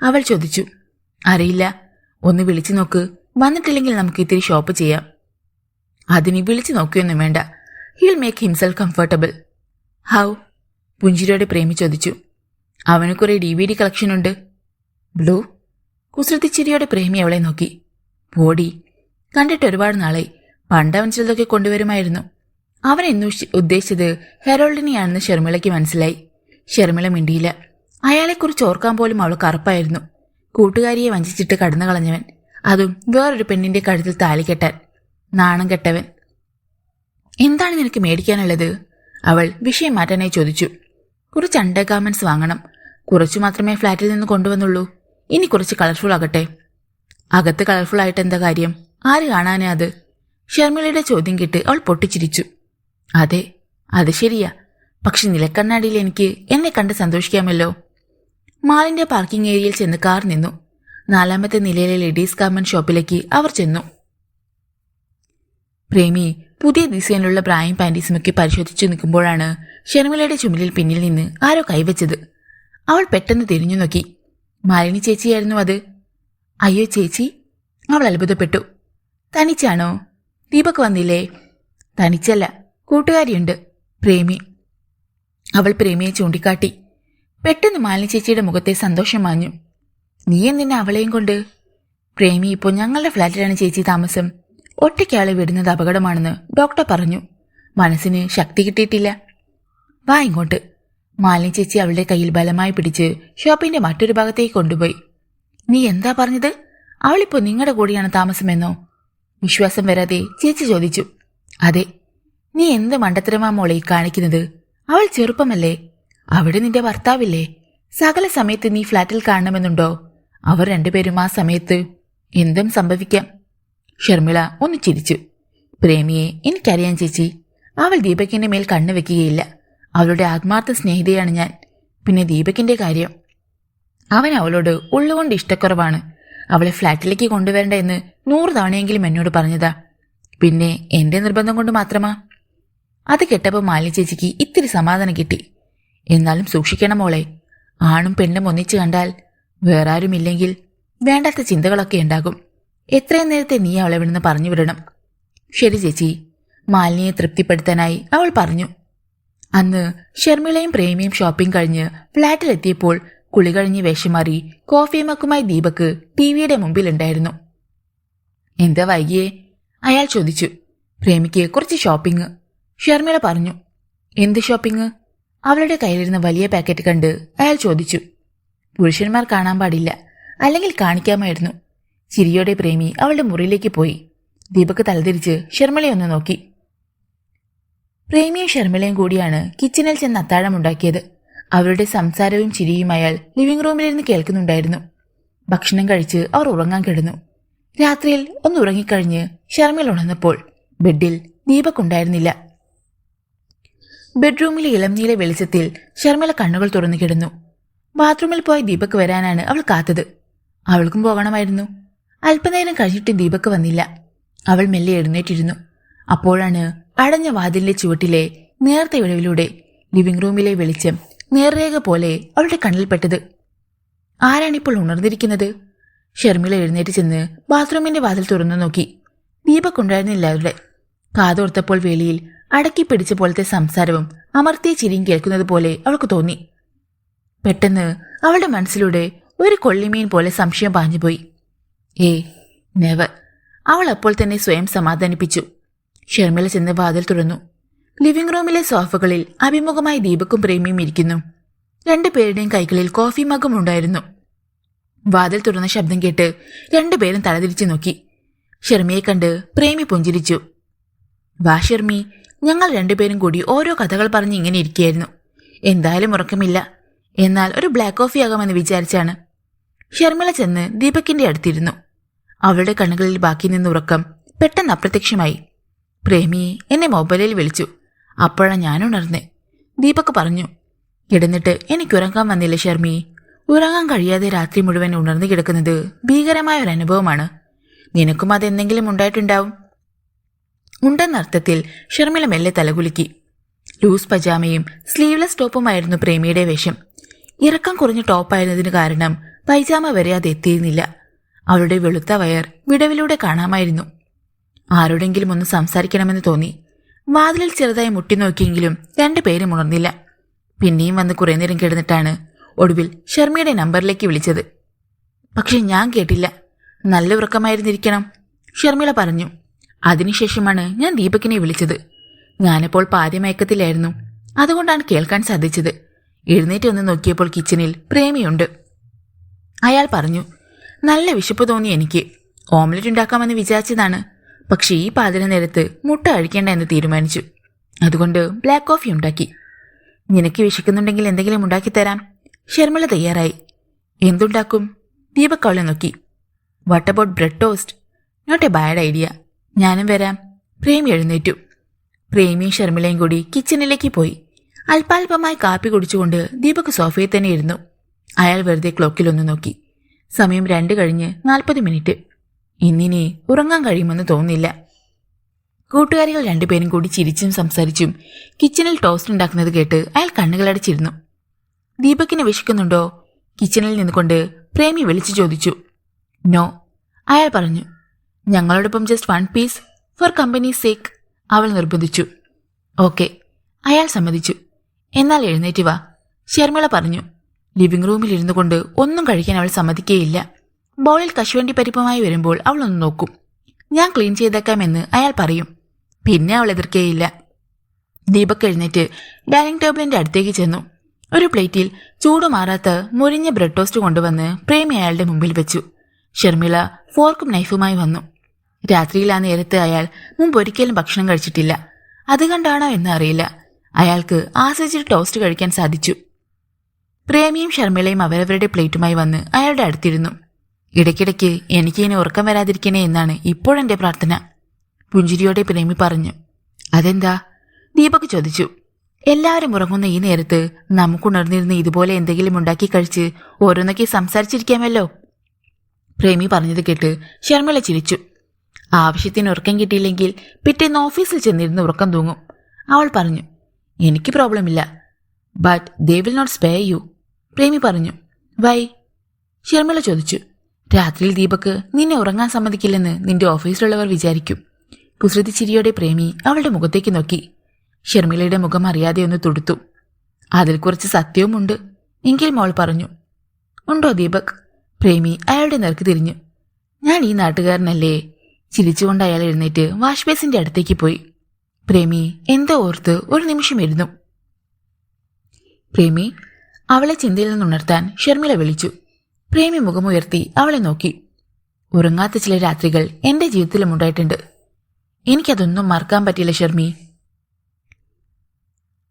അവൾ ചോദിച്ചു. അറിയില്ല, ഒന്ന് വിളിച്ചു നോക്ക്. വന്നിട്ടില്ലെങ്കിൽ നമുക്ക് ഇത്തിരി ഷോപ്പ് ചെയ്യാം. അതിന് വിളിച്ചു നോക്കിയൊന്നും വേണ്ട. Hill make himself comfortable. How? പുഞ്ചിരിയോടെ പ്രേമി ചോദിച്ചു. അവന് കുറെ DVD കളക്ഷൻ ഉണ്ട്. ബ്ലൂ? കുസൃതിച്ചിരിയോടെ പ്രേമി അവളെ നോക്കി. പോടി, കണ്ടിട്ട് ഒരുപാട് നാളായി. പണ്ടവൻ ചിലതൊക്കെ കൊണ്ടുവരുമായിരുന്നു. അവൻ എന്ന് ഉദ്ദേശിച്ചത് ഹെറോൾഡിനെയാണെന്ന് ശർമിളയ്ക്ക് മനസ്സിലായി. ശർമിള മിണ്ടിയില്ല. അയാളെക്കുറിച്ച് ഓർക്കാൻ പോലും അവൾക്ക് അറപ്പായിരുന്നു. കൂട്ടുകാരിയെ വഞ്ചിച്ചിട്ട് കടന്നു കളഞ്ഞവൻ, അതും വേറൊരു പെണ്ണിന്റെ കഴുത്തിൽ താലി കെട്ടാൻ. നാണം കെട്ടവൻ. എന്താണ് നിനക്ക് മേടിക്കാനുള്ളത്? അവൾ വിഷയം മാറ്റാനായി ചോദിച്ചു. കുറച്ച് അണ്ടർ ഗാർമെന്റ്സ് വാങ്ങണം. കുറച്ചു മാത്രമേ ഫ്ലാറ്റിൽ നിന്ന് കൊണ്ടുവന്നുള്ളൂ. ഇനി കുറച്ച് കളർഫുൾ ആകട്ടെ. അകത്ത് കളർഫുൾ ആയിട്ട് എന്താ കാര്യം? ആര് കാണാനാ അത്? ശർമിളയുടെ ചോദ്യം കേട്ട് അവൾ പൊട്ടിച്ചിരിച്ചു. അതെ, അത് ശരിയാ. പക്ഷെ നിലക്കണ്ണാടിയിൽ എനിക്ക് എന്നെ കണ്ട് സന്തോഷിക്കാമല്ലോ. മാളിന്റെ പാർക്കിംഗ് ഏരിയയിൽ ചെന്ന് കാർ നിന്നു. 4ാമത്തെ നിലയിലെ ലേഡീസ് ഗാർമെന്റ് ഷോപ്പിലേക്ക് അവർ ചെന്നു. പ്രേമി പുതിയ ഡിസൈനിലുള്ള ബ്രായും പാൻറ്റീസുമൊക്കെ പരിശോധിച്ചു നിൽക്കുമ്പോഴാണ് ശർമിളയുടെ ചുമലിൽ പിന്നിൽ നിന്ന് ആരോ കൈവച്ചത്. അവൾ പെട്ടെന്ന് തിരിഞ്ഞു നോക്കി. മാലിനി ചേച്ചിയായിരുന്നു അത്. അയ്യോ ചേച്ചി, അവൾ അത്ഭുതപ്പെട്ടു. തനിച്ചാണോ? ദീപക് വന്നില്ലേ? തനിച്ചല്ല, കൂട്ടുകാരിയുണ്ട്, പ്രേമി. അവൾ പ്രേമിയെ ചൂണ്ടിക്കാട്ടി. പെട്ടെന്ന് മാലിനി ചേച്ചിയുടെ മുഖത്തെ സന്തോഷം മാഞ്ഞു. നീ എന്തിനാ അവളെയും കൊണ്ട്? പ്രേമി, ഇപ്പോൾ ഞങ്ങളുടെ ഫ്ലാറ്റിലാണ് ചേച്ചി താമസം. ഒറ്റയ്ക്കാളെ വിടുന്നത് അപകടമാണെന്ന് ഡോക്ടർ പറഞ്ഞു. മനസ്സിന് ശക്തി കിട്ടിയിട്ടില്ല. വാ ഇങ്ങോട്ട്. മാലിനി ചേച്ചി അവളുടെ കയ്യിൽ ബലമായി പിടിച്ച് ഷോപ്പിന്റെ മറ്റൊരു ഭാഗത്തേക്ക് കൊണ്ടുപോയി. നീ എന്താ പറഞ്ഞത്? അവളിപ്പോ നിങ്ങളുടെ കൂടെയാണ് താമസമെന്നോ? വിശ്വാസം വരാതെ ചേച്ചി ചോദിച്ചു. അതെ. നീ എന്ത് മണ്ടത്തരമാ മോളെ കാണിക്കുന്നത്? അവൾ ചെറുപ്പമല്ലേ? അവിടെ നിന്റെ ഭർത്താവില്ലേ? സകല സമയത്ത് നീ ഫ്ലാറ്റിൽ കാണണമെന്നുണ്ടോ? അവർ രണ്ടുപേരും ആ സമയത്ത് എന്തും സംഭവിക്കാം. ഷർമിള ഒന്ന് ചിരിച്ചു. പ്രേമിയെ എനിക്കറിയാം ചേച്ചി. അവൾ ദീപകിന്റെ മേൽ കണ്ണുവെക്കുകയില്ല. അവളുടെ ആത്മാർത്ഥ സ്നേഹിതയാണ് ഞാൻ. പിന്നെ ദീപകിന്റെ കാര്യം, അവൻ അവളോട് ഉള്ളുകൊണ്ട് ഇഷ്ടക്കുറവാണ്. അവളെ ഫ്ലാറ്റിലേക്ക് കൊണ്ടുവരണ്ട എന്ന് 100 തവണയെങ്കിലും എന്നോട് പറഞ്ഞതാ. പിന്നെ എന്റെ നിർബന്ധം കൊണ്ട് മാത്രമാ. അത് കേട്ടപ്പോൾ മാലിനി ചേച്ചിക്ക് ഇത്തിരി സമാധാനം കിട്ടി. എന്നാലും സൂക്ഷിക്കണം മോളെ. ആണും പെണ്ണും ഒന്നിച്ചു കണ്ടാൽ വേറാരുമില്ലെങ്കിൽ വേണ്ടാത്ത ചിന്തകളൊക്കെ ഉണ്ടാകും. എത്രയും നേരത്തെ നീ അവളെ വിടുന്ന് പറഞ്ഞു വിടണം. ശരി ചേച്ചി, മാലിനിയെ തൃപ്തിപ്പെടുത്താനായി അവൾ പറഞ്ഞു. അന്ന് ഷർമിളയും പ്രേമിയും ഷോപ്പിംഗ് കഴിഞ്ഞ് ഫ്ലാറ്റിലെത്തിയപ്പോൾ കുളി കഴിഞ്ഞ് വേഷം മാറി കോഫിയുമക്കുമായി ദീപക് ടിവിയുടെ മുമ്പിലുണ്ടായിരുന്നു. എന്താ വൈകിയേ? അയാൾ ചോദിച്ചു. പ്രേമിക്ക് കുറച്ച് ഷോപ്പിംഗ്, ഷർമിള പറഞ്ഞു. എന്ത് ഷോപ്പിംഗ്? അവളുടെ കയ്യിലിരുന്ന വലിയ പാക്കറ്റ് കണ്ട് അയാൾ ചോദിച്ചു. പുരുഷന്മാർ കാണാൻ പാടില്ല, അല്ലെങ്കിൽ കാണിക്കാമായിരുന്നു. ചിരിയോടെ പ്രേമി അവളുടെ മുറിയിലേക്ക് പോയി. ദീപക് തലതിരിച്ച് ഷർമിളയൊന്ന് നോക്കി. പ്രേമിയും ഷർമിളയും കൂടിയാണ് കിച്ചണിൽ ചെന്ന് അത്താഴമുണ്ടാക്കിയത്. അവരുടെ സംസാരവും ചിരിയും അയാൾ ലിവിംഗ് റൂമിലിരുന്ന് കേൾക്കുന്നുണ്ടായിരുന്നു. ഭക്ഷണം കഴിച്ച് അവർ ഉറങ്ങാൻ കിടന്നു. രാത്രിയിൽ ഒന്ന് ഉറങ്ങിക്കഴിഞ്ഞ് ഷർമിള ഉണർന്നപ്പോൾ ബെഡിൽ ദീപക് ഉണ്ടായിരുന്നില്ല. ബെഡ്റൂമിലെ ഇളംനീല വെളിച്ചത്തിൽ ഷർമിള കണ്ണുകൾ തുറന്നു കിടന്നു. ബാത്റൂമിൽ പോയ ദീപക് വരാനാണ് അവൾ കാത്തത്. അവൾക്കും പോകണമായിരുന്നു. അല്പനേരം കഴിഞ്ഞിട്ട് ദീപക് വന്നില്ല. അവൾ മെല്ലെ എഴുന്നേറ്റിരുന്നു. അപ്പോഴാണ് അടഞ്ഞ വാതിലിന്റെ ചുവട്ടിലെ നേർത്ത വിടവിലൂടെ ലിവിംഗ് റൂമിലെ വെളിച്ചം നേർരേഖ പോലെ അവളുടെ കണ്ണിൽപ്പെട്ടത്. ആരാണിപ്പോൾ ഉണർന്നിരിക്കുന്നത്? ഷർമിള എഴുന്നേറ്റ് ചെന്ന് ബാത്റൂമിന്റെ വാതിൽ തുറന്നു നോക്കി. ദീപക് ഉണ്ടായിരുന്നില്ല അവിടെ. കാതോർത്തപ്പോൾ വേലിയിൽ അടക്കി പിടിച്ച പോലത്തെ സംസാരവും അമർത്തിയ ചിരിയും കേൾക്കുന്നത് പോലെ അവൾക്ക് തോന്നി. പെട്ടെന്ന് അവളുടെ മനസ്സിലൂടെ ഒരു കൊള്ളിമീൻ പോലെ സംശയം പാഞ്ഞുപോയി. നെവർ. അവൾ അപ്പോൾ തന്നെ സ്വയം സമാധാനിപ്പിച്ചു. ഷർമിള ചെന്ന് വാതിൽ തുറന്നു. ലിവിംഗ് റൂമിലെ സോഫകളിൽ അഭിമുഖമായി ദീപക്കും പ്രേമിയും ഇരിക്കുന്നു. രണ്ടുപേരുടെയും കൈകളിൽ കോഫി മഗും ഉണ്ടായിരുന്നു. വാതിൽ തുറന്ന ശബ്ദം കേട്ട് രണ്ടുപേരും തലതിരിച്ചു നോക്കി. ഷർമിയെ കണ്ട് പ്രേമി പുഞ്ചിരിച്ചു. വാ ഷർമി, ഞങ്ങൾ രണ്ടുപേരും കൂടി ഓരോ കഥകൾ പറഞ്ഞ് ഇങ്ങനെ ഇരിക്കുകയായിരുന്നു. എന്തായാലും ഉറക്കമില്ല. എന്നാൽ ഒരു ബ്ലാക്ക് കോഫി ആകാമെന്ന് വിചാരിച്ചാണ്. ഷർമിള ചെന്ന് ദീപകിന്റെ അടുത്തിരുന്നു. അവളുടെ കണ്ണുകളിൽ ബാക്കി നിന്ന ഉറക്കം പെട്ടെന്ന് അപ്രത്യക്ഷമായി. പ്രേമി എന്നെ മൊബൈലിൽ വിളിച്ചു. അപ്പോഴാണ് ഞാൻ ഉണർന്നേ. ദീപക് പറഞ്ഞു. കിടന്നിട്ട് എനിക്കുറങ്ങാൻ വന്നില്ല ഷർമി. ഉറങ്ങാൻ കഴിയാതെ രാത്രി മുഴുവൻ ഉണർന്നു കിടക്കുന്നത് ഭീകരമായ ഒരു അനുഭവമാണ്. നിനക്കും അതെന്തെങ്കിലും ഉണ്ടായിട്ടുണ്ടാവും. ഉണ്ടെന്നർത്ഥത്തിൽ ഷർമിള മെല്ലെ തലകുലുക്കി. ലൂസ് പജാമയും സ്ലീവ്ലെസ് ടോപ്പുമായിരുന്നു പ്രേമിയുടെ വേഷം. ഇറക്കം കുറഞ്ഞ ടോപ്പായിരുന്നതിന് കാരണം പൈജാമ വരെ അത് എത്തിയിരുന്നില്ല. അവളുടെ വെളുത്ത വയർ വിടവിലൂടെ കാണാമായിരുന്നു. ആരോടെങ്കിലും ഒന്ന് സംസാരിക്കണമെന്ന് തോന്നി. വാതിലിൽ ചെറുതായി മുട്ടി നോക്കിയെങ്കിലും രണ്ടുപേരും ഉണർന്നില്ല. പിന്നെയും വന്ന് കുറേ നേരം കിടന്നിട്ടാണ് ഒടുവിൽ ഷർമിയുടെ നമ്പറിലേക്ക് വിളിച്ചത്. പക്ഷെ ഞാൻ കേട്ടില്ല. നല്ല ഉറക്കമായിരുന്നിരിക്കണം, ഷർമിള പറഞ്ഞു. അതിനുശേഷമാണ് ഞാൻ ദീപകിനെ വിളിച്ചത്. ഞാനപ്പോൾ പാതിമയക്കത്തിലായിരുന്നു. അതുകൊണ്ടാണ് കേൾക്കാൻ സാധിച്ചത്. എഴുന്നേറ്റ് ഒന്ന് നോക്കിയപ്പോൾ കിച്ചണിൽ പ്രേമിയുണ്ട്. അയാൾ പറഞ്ഞു. നല്ല വിശപ്പ് തോന്നി എനിക്ക്. ഓംലെറ്റ് ഉണ്ടാക്കാമെന്ന് വിചാരിച്ചതാണ്. പക്ഷെ ഈ പാതിര നേരത്ത് മുട്ട കഴിക്കേണ്ട എന്ന് തീരുമാനിച്ചു. അതുകൊണ്ട് ബ്ലാക്ക് കോഫി ഉണ്ടാക്കി. നിനക്ക് വിശക്കുന്നുണ്ടെങ്കിൽ എന്തെങ്കിലും ഉണ്ടാക്കിത്തരാം. ഷർമിള തയ്യാറായി. എന്തുണ്ടാക്കും? ദീപക് അവളെ നോക്കി. What about bread toast? Not a bad idea. ഞാനും വരാം. പ്രേമി എഴുന്നേറ്റു. പ്രേമിയും ഷർമിളയും കൂടി കിച്ചണിലേക്ക് പോയി. അല്പാൽപമായി കാപ്പി കുടിച്ചുകൊണ്ട് ദീപക് സോഫയിൽ തന്നെ ഇരുന്നു. അയാൾ വെറുതെ ക്ലോക്കിലൊന്ന് നോക്കി. സമയം 2:40. ഇന്നിനി ഉറങ്ങാൻ കഴിയുമെന്ന് തോന്നില്ല. കൂട്ടുകാരികൾ രണ്ടുപേരും കൂടി ചിരിച്ചും സംസാരിച്ചും കിച്ചണിൽ ടോസ്റ്റ് ഉണ്ടാക്കുന്നത് കേട്ട് അയാൾ കണ്ണുകളടച്ചിരുന്നു. ദീപകിന് വിശക്കുന്നുണ്ടോ? കിച്ചണിൽ നിന്നുകൊണ്ട് പ്രേമി വിളിച്ചു ചോദിച്ചു. നോ, അയാൾ പറഞ്ഞു. ഞങ്ങളോടൊപ്പം just 1 piece for company's sake, അവൾ നിർബന്ധിച്ചു. ഓക്കെ, അയാൾ സമ്മതിച്ചു. എന്നാൽ എഴുന്നേറ്റ് വാ, ഷർമിള പറഞ്ഞു. ലിവിംഗ് റൂമിൽ ഇരുന്നു കൊണ്ട് ഒന്നും കഴിക്കാൻ അവൾ സമ്മതിക്കുകയില്ല. ബൗളിൽ കശുവണ്ടി പരിപ്പുമായി വരുമ്പോൾ അവൾ ഒന്ന് നോക്കും. ഞാൻ ക്ലീൻ ചെയ്തേക്കാമെന്ന് അയാൾ പറയും. പിന്നെ അവൾ എതിർക്കുകയില്ല. ദീപക് എഴുന്നേറ്റ് ഡൈനിങ് ടേബിളിന്റെ അടുത്തേക്ക് ചെന്നു. ഒരു പ്ലേറ്റിൽ ചൂടുമാറാത്ത മുരിഞ്ഞ ബ്രെഡ് ടോസ്റ്റ് കൊണ്ടുവന്ന് പ്രേമി അയാളുടെ മുമ്പിൽ വെച്ചു. ഷർമിള ഫോർക്കും നൈഫുമായി വന്നു. രാത്രിയിൽ ആ നേരത്ത് അയാൾ മുമ്പൊരിക്കലും ഭക്ഷണം കഴിച്ചിട്ടില്ല. അത് കണ്ടാണോ എന്ന് അറിയില്ല, അയാൾക്ക് ആസ്വദിച്ചിട്ട് ടോസ്റ്റ് കഴിക്കാൻ സാധിച്ചു. പ്രേമിയും ശർമിളയും അവരവരുടെ പ്ലേറ്റുമായി വന്ന് അയാളുടെ അടുത്തിരുന്നു. ഇടയ്ക്കിടയ്ക്ക് എനിക്ക് ഇനി ഉറക്കം വരാതിരിക്കണേ എന്നാണ് ഇപ്പോഴെന്റെ പ്രാർത്ഥന, പുഞ്ചിരിയോടെ പ്രേമി പറഞ്ഞു. അതെന്താ? ദീപക് ചോദിച്ചു. എല്ലാവരും ഉറങ്ങുന്ന ഈ നേരത്ത് നമുക്കുണർന്നിരുന്ന് ഇതുപോലെ എന്തെങ്കിലും ഉണ്ടാക്കി കഴിച്ച് ഓരോന്നൊക്കെ സംസാരിച്ചിരിക്കാമല്ലോ. പ്രേമി പറഞ്ഞത് കേട്ട് ശർമിള ചിരിച്ചു. ആവശ്യത്തിന് ഉറക്കം കിട്ടിയില്ലെങ്കിൽ പിറ്റേന്ന് ഓഫീസിൽ ചെന്നിരുന്ന് ഉറക്കം തൂങ്ങും, അവൾ പറഞ്ഞു. എനിക്ക് പ്രോബ്ലമില്ല, but they will not spare you, Premi പറഞ്ഞു. വൈ? ശർമിള ചോദിച്ചു. രാത്രിയിൽ ദീപക് നിന്നെ ഉറങ്ങാൻ സമ്മതിക്കില്ലെന്ന് നിന്റെ ഓഫീസിലുള്ളവർ വിചാരിക്കും. കുസൃതി ചിരിയോടെ പ്രേമി അവളുടെ മുഖത്തേക്ക് നോക്കി. ശർമിളയുടെ മുഖം അറിയാതെ ഒന്ന് തുടുത്തു. അതിൽ കുറച്ച് സത്യവുമുണ്ട്, എങ്കിലും അവൾ പറഞ്ഞു. ഉണ്ടോ ദീപക്? പ്രേമി അയാളുടെ നേർക്ക് തിരിഞ്ഞു. ഞാൻ ഈ നാട്ടുകാരനല്ലേ? ചിരിച്ചുകൊണ്ട് അയാൾ എഴുന്നേറ്റ് വാഷ് ബേസിന്റെ അടുത്തേക്ക് പോയി. പ്രേമി എന്തോ ഓർത്ത് ഒരു നിമിഷം ഇരുന്നു. പ്രേമി, അവളെ ചിന്തയിൽ നിന്നുണർത്താൻ ശർമിള വിളിച്ചു. പ്രേമി മുഖമുയർത്തി അവളെ നോക്കി. ഉറങ്ങാത്ത ചില രാത്രികൾ എന്റെ ജീവിതത്തിലും ഉണ്ടായിട്ടുണ്ട്. എനിക്കതൊന്നും മറക്കാൻ പറ്റില്ല Sharmi.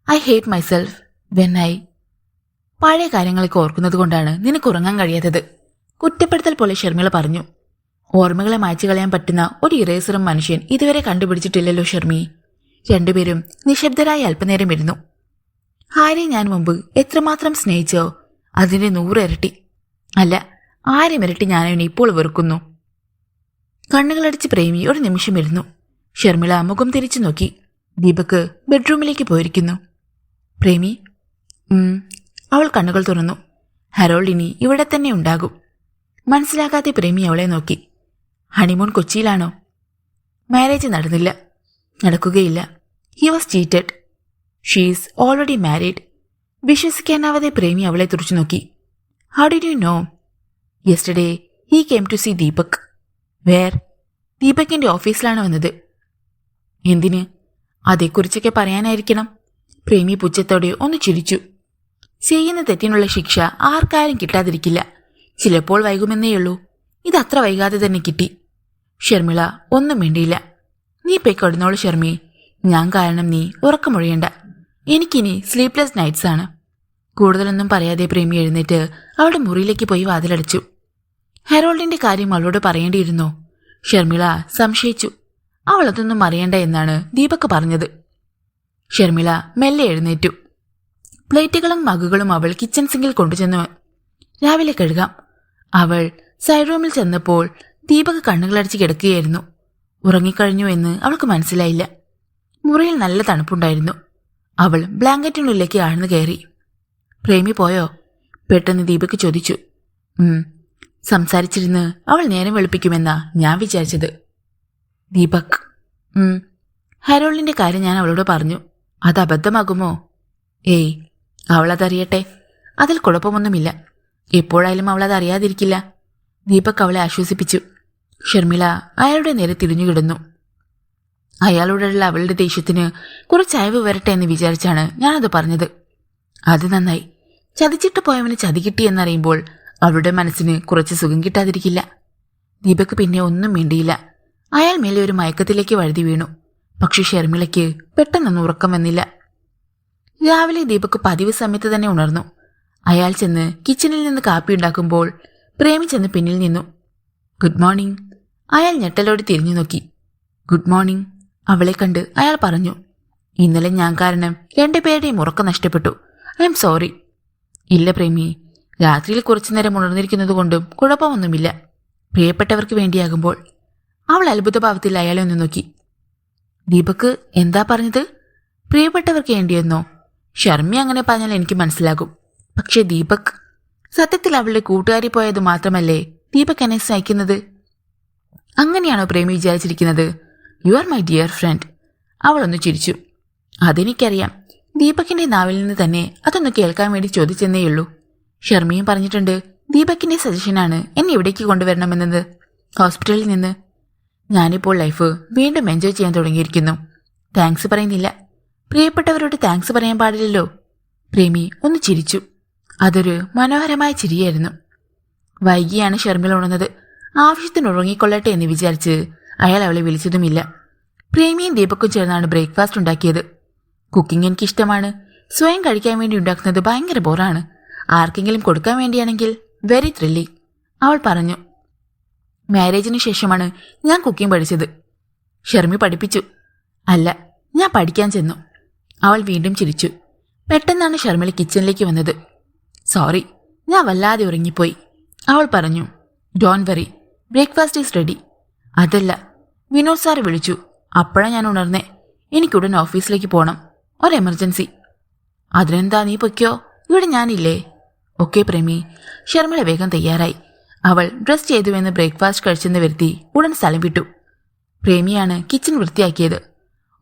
I hate myself when പഴയ കാര്യങ്ങളൊക്കെ ഓർക്കുന്നത് കൊണ്ടാണ് നിനക്ക് ഉറങ്ങാൻ കഴിയാത്തത്, കുറ്റപ്പെടുത്തൽ പോലെ ശർമിള പറഞ്ഞു. ഓർമ്മകളെ മായ്ച്ചു കളയാൻ പറ്റുന്ന ഒരു ഇറേസറും മനുഷ്യൻ ഇതുവരെ കണ്ടുപിടിച്ചിട്ടില്ലല്ലോ ഷർമി. രണ്ടുപേരും നിശബ്ദരായി അല്പനേരം ഇരുന്നു. ആരെ ഞാൻ മുമ്പ് എത്രമാത്രം സ്നേഹിച്ചോ അതിന്റെ 100 ഇരട്ടി, അല്ല 1000 ഇരട്ടി ഞാനവനെ ഇപ്പോൾ വെറുക്കുന്നു. കണ്ണുകളടിച്ച് പ്രേമി ഒരു നിമിഷം ഇരുന്നു. ശർമിള മുഖം തിരിച്ചു നോക്കി. ദീപക് ബെഡ്റൂമിലേക്ക് പോയിരിക്കുന്നു. പ്രേമി അവൾ കണ്ണുകൾ തുറന്നു. ഹരോൾഡ് ഇനി ഇവിടെ തന്നെ ഉണ്ടാകും. മനസ്സിലാക്കാതെ പ്രേമി അവളെ നോക്കി. ഹണിമൂൺ കൊച്ചിയിലാണോ? മാരേജ് നടന്നില്ല, നടക്കുകയില്ല. He was cheated. She is already married. വിശ്വസിക്കാനാവാതെ പ്രേമി അവളെ തുറച്ചു നോക്കി. How did you know? Yesterday he came to see Deepak. Where? ദീപകിന്റെ ഓഫീസിലാണ് വന്നത്. എന്തിന്? അതേക്കുറിച്ചൊക്കെ പറയാനായിരിക്കണം. പ്രേമി പുച്ഛത്തോടെ ഒന്ന് ചിരിച്ചു. ചെയ്യുന്ന തെറ്റിനുള്ള ശിക്ഷ ആർക്കാരും കിട്ടാതിരിക്കില്ല. ചിലപ്പോൾ വൈകുമെന്നേയുള്ളൂ. ഇതത്ര വൈകാതെ തന്നെ കിട്ടി. ഷർമിള ഒന്നും വേണ്ടിയില്ല. നീ പോയി കിടന്നോളൂ ഷർമി. ഞാൻ കാരണം നീ ഉറക്കമൊഴിയണ്ട. എനിക്കിനി സ്ലീപ്ലെസ് നൈറ്റ്സ് ആണ്. കൂടുതലൊന്നും പറയാതെ പ്രേമി എഴുന്നേറ്റ് അവളുടെ മുറിയിലേക്ക് പോയി വാതിലടച്ചു. ഹെറോൾഡിന്റെ കാര്യം അവളോട് പറയേണ്ടിയിരുന്നോ? ഷർമിള സംശയിച്ചു. അവൾ അതൊന്നും അറിയണ്ട എന്നാണ് ദീപക് പറഞ്ഞത്. ഷർമിള മെല്ലെ എഴുന്നേറ്റു. പ്ലേറ്റുകളും മഗുകളും അവൾ കിച്ചൺ സിങ്കിൽ കൊണ്ടുചെന്നു. രാവിലെ കഴുകാം. അവൾ സൈഡ് റൂമിൽ ചെന്നപ്പോൾ ദീപക് കണ്ണുകളടച്ച് കിടക്കുകയായിരുന്നു. ഉറങ്ങിക്കഴിഞ്ഞു എന്ന് അവൾക്ക് മനസ്സിലായില്ല. മുറിയിൽ നല്ല തണുപ്പുണ്ടായിരുന്നു. അവൾ ബ്ലാങ്കറ്റിനുള്ളിലേക്ക് ആഴ്ന്നു കയറി. പ്രേമി പോയോ? പെട്ടെന്ന് ദീപക് ചോദിച്ചു. സംസാരിച്ചിരുന്ന് അവൾ നേരം വെളുപ്പിക്കുമെന്നാ ഞാൻ വിചാരിച്ചത്. ദീപക് ഹരോൾഡിന്റെ കാര്യം ഞാൻ അവളോട് പറഞ്ഞു. അത് അബദ്ധമാകുമോ? ഏയ്, അവളതറിയട്ടെ. അതിൽ കുഴപ്പമൊന്നുമില്ല. എപ്പോഴായാലും അവളതറിയാതിരിക്കില്ല. ദീപക് അവളെ ആശ്വസിപ്പിച്ചു. ഷർമിള അയാളുടെ നേരെ തിരിഞ്ഞുകിടന്നു. അയാളോടുള്ള അവളുടെ ദേഷ്യത്തിന് കുറച്ച് അയവ് വരട്ടെ എന്ന് വിചാരിച്ചാണ് ഞാനത് പറഞ്ഞത്. അത് നന്നായി. ചതിച്ചിട്ട് പോയവന് ചതി കിട്ടിയെന്നറിയുമ്പോൾ അവളുടെ മനസ്സിന് കുറച്ച് സുഖം കിട്ടാതിരിക്കില്ല. ദീപക് പിന്നെ ഒന്നും വേണ്ടിയില്ല. അയാൾ മേലെ ഒരു മയക്കത്തിലേക്ക് വഴുതി വീണു. പക്ഷെ ഷർമിളയ്ക്ക് പെട്ടെന്നൊന്നും ഉറക്കം വന്നില്ല. രാവിലെ ദീപക് പതിവ് സമയത്ത് തന്നെ ഉണർന്നു. അയാൾ ചെന്ന് കിച്ചണിൽ നിന്ന് കാപ്പി ഉണ്ടാക്കുമ്പോൾ പ്രേമി ചെന്ന് പിന്നിൽ നിന്നു. Good morning. അയാൾ ഞെട്ടലോടെ തിരിഞ്ഞു നോക്കി. Good morning. അവളെ കണ്ട് അയാൾ പറഞ്ഞു. ഇന്നലെ ഞാൻ കാരണം 2 പേരുടെയും ഉറക്കം നഷ്ടപ്പെട്ടു. I am sorry. ഇല്ല പ്രേമി, രാത്രിയിൽ കുറച്ചു നേരം ഉണർന്നിരിക്കുന്നത് കൊണ്ടും കുഴപ്പമൊന്നുമില്ല. പ്രിയപ്പെട്ടവർക്ക് വേണ്ടിയാകുമ്പോൾ. അവൾ അത്ഭുതഭാവത്തിൽ അയാളെ ഒന്ന് നോക്കി. ദീപക് എന്താ പറഞ്ഞത്? പ്രിയപ്പെട്ടവർക്ക് വേണ്ടിയെന്നോ? ഷർമി അങ്ങനെ പറഞ്ഞാൽ എനിക്ക് മനസ്സിലാകും. പക്ഷേ ദീപക്, സത്യത്തിൽ അവളുടെ കൂട്ടുകാരി പോയത് മാത്രമല്ലേ ദീപക് എന്നെ സ്നേഹിക്കുന്നത്? അങ്ങനെയാണോ പ്രേമി വിചാരിച്ചിരിക്കുന്നത്? You are my dear friend. അവളൊന്ന് ചിരിച്ചു. അതെനിക്കറിയാം. ദീപകിന്റെ നാവിൽ നിന്ന് തന്നെ അതൊന്ന് കേൾക്കാൻ വേണ്ടി ചോദിച്ചെന്നേയുള്ളൂ. ഷർമിയും പറഞ്ഞിട്ടുണ്ട് ദീപകിന്റെ സജഷനാണ് എന്നെ ഇവിടേക്ക് കൊണ്ടുവരണമെന്നത്, ഹോസ്പിറ്റലിൽ നിന്ന്. ഞാനിപ്പോൾ ലൈഫ് വീണ്ടും എൻജോയ് ചെയ്യാൻ തുടങ്ങിയിരിക്കുന്നു. താങ്ക്സ് പറയുന്നില്ല. പ്രിയപ്പെട്ടവരോട് താങ്ക്സ് പറയാൻ പാടില്ലല്ലോ. പ്രേമി ഒന്ന് ചിരിച്ചു. അതൊരു മനോഹരമായ ചിരിയായിരുന്നു. വൈകിയാണ് ഷർമിള ഉണർന്നത്. ആവശ്യത്തിന് ഉറങ്ങിക്കൊള്ളട്ടെ എന്ന് വിചാരിച്ച് അയാൾ അവളെ വിളിച്ചതുമില്ല. പ്രേമിയും ദീപക്കും ചേർന്നാണ് ബ്രേക്ക്ഫാസ്റ്റ് ഉണ്ടാക്കിയത്. കുക്കിംഗ് എനിക്കിഷ്ടമാണ്. സ്വയം കഴിക്കാൻ വേണ്ടി ഉണ്ടാക്കുന്നത് ഭയങ്കര ബോറാണ്. ആർക്കെങ്കിലും കൊടുക്കാൻ വേണ്ടിയാണെങ്കിൽ വെരി ത്രില്ലിംഗ്, അവൾ പറഞ്ഞു. മാരേജിന് ശേഷമാണ് ഞാൻ കുക്കിംഗ് പഠിച്ചത്. ഷർമി പഠിപ്പിച്ചു. അല്ല, ഞാൻ പഠിക്കാൻ ചെന്നു. അവൾ വീണ്ടും ചിരിച്ചു. പെട്ടെന്നാണ് ഷർമിള കിച്ചണിലേക്ക് വന്നത്. സോറി, ഞാൻ വല്ലാതെ ഉറങ്ങിപ്പോയി, അവൾ പറഞ്ഞു. Don't worry, breakfast is ready. അതല്ല, വിനോദ് സാർ വിളിച്ചു. അപ്പോഴാണ് ഞാൻ ഉണർന്നേ. എനിക്കുടൻ ഓഫീസിലേക്ക് പോകണം, ഒരു എമർജൻസി. അതിനെന്താ, നീ പൊയ്ക്കോ, ഇവിടെ ഞാനില്ലേ. ഓക്കെ പ്രേമി. ഷർമിള വേഗം തയ്യാറായി. അവൾ ഡ്രസ് ചെയ്തുവെന്ന് ബ്രേക്ക്ഫാസ്റ്റ് കഴിച്ചെന്ന് വരുത്തി ഉടൻ സ്ഥലം വിട്ടു. പ്രേമിയാണ് കിച്ചൺ വൃത്തിയാക്കിയത്.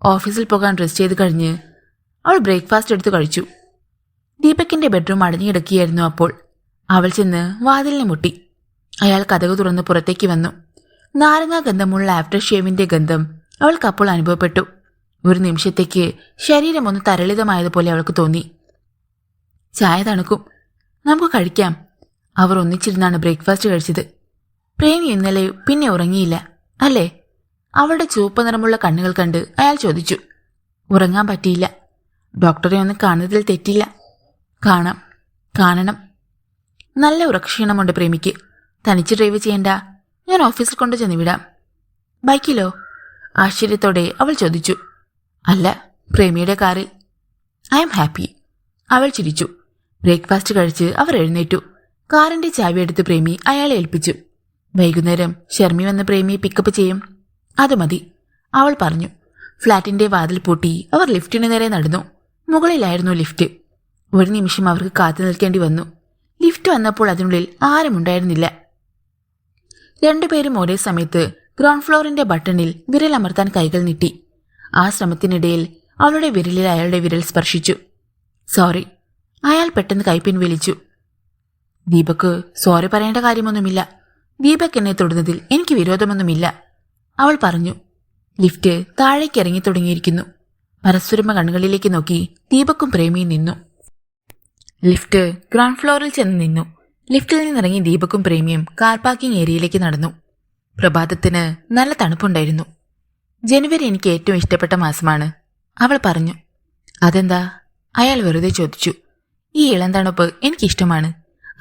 ഓഫീസിൽ പോകാൻ ഡ്രസ് ചെയ്ത് കഴിഞ്ഞ് അവൾ ബ്രേക്ക്ഫാസ്റ്റ് എടുത്ത് കഴിച്ചു. ദീപകിന്റെ ബെഡ്റൂം അടഞ്ഞുകിടക്കുകയായിരുന്നു. അപ്പോൾ അവൾ ചെന്ന് വാതിലിനെ മുട്ടി. അയാൾ കതക് തുറന്ന് പുറത്തേക്ക് വന്നു. നാരങ്ങാ ഗന്ധമുള്ള ആഫ്റ്റർ ഷേവിന്റെ ഗന്ധം അവൾക്കപ്പോൾ അനുഭവപ്പെട്ടു. ഒരു നിമിഷത്തേക്ക് ശരീരം ഒന്ന് തരളിതമായതുപോലെ അവൾക്ക് തോന്നി. ചായ തണുക്കും, നമുക്ക് കഴിക്കാം. അവർ ഒന്നിച്ചിരുന്നാണ് ബ്രേക്ക്ഫാസ്റ്റ് കഴിച്ചത്. പ്രേമി ഇന്നലെ പിന്നെ ഉറങ്ങിയില്ല അല്ലേ? അവളുടെ ചുവപ്പ് നിറമുള്ള കണ്ണുകൾ കണ്ട് അയാൾ ചോദിച്ചു. ഉറങ്ങാൻ പറ്റിയില്ല. ഡോക്ടറെ ഒന്ന് കാണുന്നതിൽ തെറ്റില്ല. കാണണം. നല്ല ഉറക്കക്ഷീണമുണ്ട് പ്രേമിക്ക്. തനിച്ച് ഡ്രൈവ് ചെയ്യണ്ട, ഞാൻ ഓഫീസിൽ കൊണ്ട് ചെന്ന് വിടാം. ബൈക്കിലോ? ആശ്ചര്യത്തോടെ അവൾ ചോദിച്ചു. അല്ല, പ്രേമിയുടെ കാറിൽ. ഐ എം ഹാപ്പി, അവൾ ചിരിച്ചു. ബ്രേക്ക്ഫാസ്റ്റ് കഴിച്ച് അവർ എഴുന്നേറ്റു. കാറിന്റെ ചാവി എടുത്ത് പ്രേമി അയാളെ ഏൽപ്പിച്ചു. വൈകുന്നേരം ഷർമി വന്ന് പ്രേമിയെ പിക്കപ്പ് ചെയ്യും. അത് മതി, അവൾ പറഞ്ഞു. ഫ്ളാറ്റിന്റെ വാതിൽ പൂട്ടി അവർ ലിഫ്റ്റിന് നേരെ നടന്നു. മുകളിലായിരുന്നു ലിഫ്റ്റ്. ഒരു നിമിഷം അവർക്ക് കാത്തു നിൽക്കേണ്ടി വന്നു. ലിഫ്റ്റ് വന്നപ്പോൾ അതിനുള്ളിൽ ആരുമുണ്ടായിരുന്നില്ല. രണ്ടുപേരും ഒരേ സമയത്ത് ഗ്രൗണ്ട് ഫ്ലോറിന്റെ ബട്ടണിൽ വിരലമർത്താൻ കൈകൾ നീട്ടി. ആ ശ്രമത്തിനിടയിൽ അവളുടെ വിരലിൽ അയാളുടെ വിരൽ സ്പർശിച്ചു. സോറി, അയാൾ പെട്ടെന്ന് കൈ പിൻവലിച്ചു. ദീപക്ക് സോറി പറയേണ്ട കാര്യമൊന്നുമില്ല. ദീപക് എന്നെ തൊടുന്നതിൽ എനിക്ക് വിരോധമൊന്നുമില്ല, അവൾ പറഞ്ഞു. ലിഫ്റ്റ് താഴേക്ക് ഇറങ്ങി തുടങ്ങിയിരിക്കുന്നു. പരസ്പരമ കണ്ണുകളിലേക്ക് നോക്കി ദീപക്കും പ്രേമിയും നിന്നു. ലിഫ്റ്റ് ഗ്രൗണ്ട് ഫ്ലോറിൽ ചെന്ന് നിന്നു. ലിഫ്റ്റിൽ നിന്നിറങ്ങി ദീപക്കും പ്രേമിയും കാർ പാർക്കിംഗ് ഏരിയയിലേക്ക് നടന്നു. പ്രഭാതത്തിന് നല്ല തണുപ്പുണ്ടായിരുന്നു. ജനുവരി എനിക്ക് ഏറ്റവും ഇഷ്ടപ്പെട്ട മാസമാണ്, അവൾ പറഞ്ഞു. അതെന്താ? അയാൾ വെറുതെ ചോദിച്ചു. ഈ ഇളം തണുപ്പ് എനിക്കിഷ്ടമാണ്.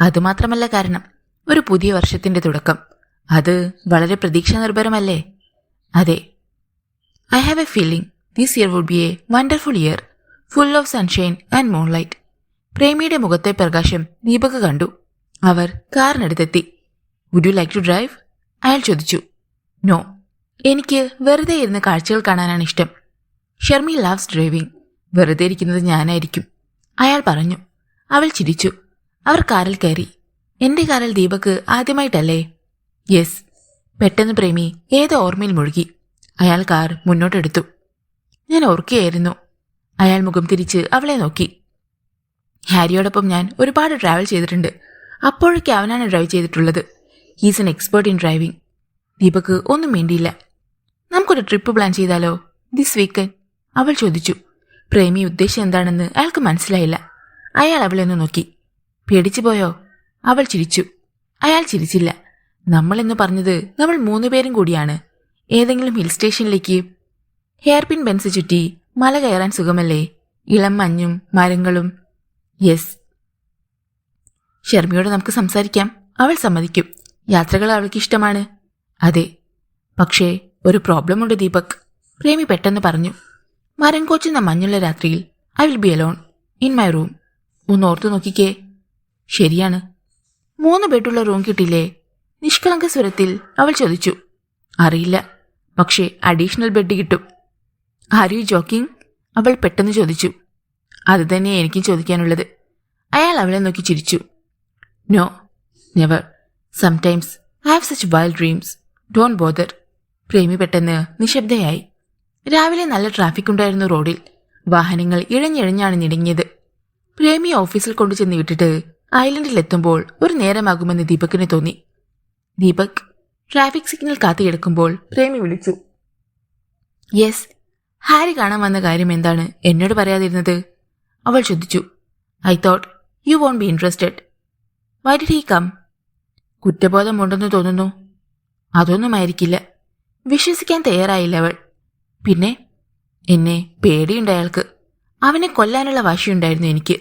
അതുമാത്രമല്ല കാരണം, ഒരു പുതിയ വർഷത്തിന്റെ തുടക്കം. അത് വളരെ പ്രതീക്ഷ നിർഭരമല്ലേ? അതെ. I have a feeling this year would be a wonderful year, full of sunshine and moonlight. പ്രേമിയുടെ മുഖത്തെ പ്രകാശം ദീപക് കണ്ടു. അവർ കാറിനടുത്തെത്തി. Would you like to drive? അയാൾ ചോദിച്ചു. നോ, എനിക്ക് വെറുതെ ഇരുന്ന് കാഴ്ചകൾ കാണാനാണ് ഇഷ്ടം. Sharmi loves driving. വെറുതെ ഇരിക്കുന്നത് ഞാനായിരിക്കും, അയാൾ പറഞ്ഞു. അവൾ ചിരിച്ചു. അവർ കാറിൽ കയറി. എന്റെ കാറിൽ ദീപക് ആദ്യമായിട്ടല്ലേ? യെസ്. പെട്ടെന്ന് പ്രേമി ഏതോ ഓർമ്മയിൽ മുഴുകി. അയാൾ കാർ മുന്നോട്ടെടുത്തു. ഞാൻ ഓർക്കുകയായിരുന്നു. അയാൾ മുഖം തിരിച്ച് അവളെ നോക്കി. ഹാരിയോടൊപ്പം ഞാൻ ഒരുപാട് ട്രാവൽ ചെയ്തിട്ടുണ്ട്. അപ്പോഴൊക്കെ അവനാണ് ഡ്രൈവ് ചെയ്തിട്ടുള്ളത്. He's an expert in driving. Deepak ഒന്നും വേണ്ടിയില്ല. നമുക്കൊരു ട്രിപ്പ് പ്ലാൻ ചെയ്താലോ ദിസ് വീക്കെൻഡ്? അവൾ ചോദിച്ചു. പ്രേമി ഉദ്ദേശം എന്താണെന്ന് അയാൾക്ക് മനസ്സിലായില്ല. അയാൾ അവളെ ഒന്ന് നോക്കി. പേടിച്ചു പോയോ? അവൾ ചിരിച്ചു. അയാൾ ചിരിച്ചില്ല. നമ്മളെന്ന് പറഞ്ഞത് നമ്മൾ 3 പേരും കൂടിയാണ്. ഏതെങ്കിലും ഹിൽ സ്റ്റേഷനിലേക്ക്. ഹെയർപിൻ ബെൻസ് ചുറ്റി മല കയറാൻ സുഖമല്ലേ? ഇളം മഞ്ഞും മരങ്ങളും. യെസ്. ഷർമിയോട് നമുക്ക് സംസാരിക്കാം, അവൾ സമ്മതിക്കും. യാത്രകൾ അവൾക്ക് ഇഷ്ടമാണ്. അതെ, പക്ഷേ ഒരു പ്രോബ്ലം ഉണ്ട് ദീപക്, പ്രേമി പെട്ടെന്ന് പറഞ്ഞു. മരം കോച്ചുന്ന മഞ്ഞുള്ള രാത്രിയിൽ I will B alone in my room. ഒന്ന് ഓർത്തു നോക്കിക്കേ. ശരിയാണ്. 3 ബെഡുള്ള റൂം കിട്ടില്ലേ? നിഷ്കളങ്ക സ്വരത്തിൽ അവൾ ചോദിച്ചു. അറിയില്ല, പക്ഷേ അഡീഷണൽ ബെഡ് കിട്ടും. Are you joking? അവൾ പെട്ടെന്ന് ചോദിച്ചു. അത് തന്നെ എനിക്കും ചോദിക്കാനുള്ളത്. അയാൾ അവളെ നോക്കി ചിരിച്ചു. No, never. Sometimes I have such wild dreams. Don't bother. Premi പെട്ടെന്ന് നിശബ്ദയായി. രാവിലെ നല്ല ട്രാഫിക് ഉണ്ടായിരുന്നു റോഡിൽ. വാഹനങ്ങൾ ഇഴഞ്ഞിഴഞ്ഞാണ് ഞെടുങ്ങിയത്. പ്രേമി ഓഫീസിൽ കൊണ്ടുചെന്ന് വിട്ടിട്ട് ഐലൻഡിലെത്തുമ്പോൾ ഒരു നേരമാകുമെന്ന് ദീപകിന് തോന്നി. ദീപക്. ട്രാഫിക് സിഗ്നൽ കാത്തിയെടുക്കുമ്പോൾ പ്രേമി വിളിച്ചു. യെസ്. ഹാരി കാണാൻ വന്ന കാര്യം എന്താണ് എന്നോട് പറയാതിരുന്നത്? അവൾ ചോദിച്ചു. I thought you won't be interested. Why did he come? കുറ്റബോധമുണ്ടെന്ന് തോന്നുന്നു. അതൊന്നുമായിരിക്കില്ല. വിശ്വസിക്കാൻ തയ്യാറായില്ല അവൾ. പിന്നെ എന്നെ പേടിയുണ്ട് അയാൾക്ക്. അവനെ കൊല്ലാനുള്ള വാശിയുണ്ടായിരുന്നു എനിക്ക്.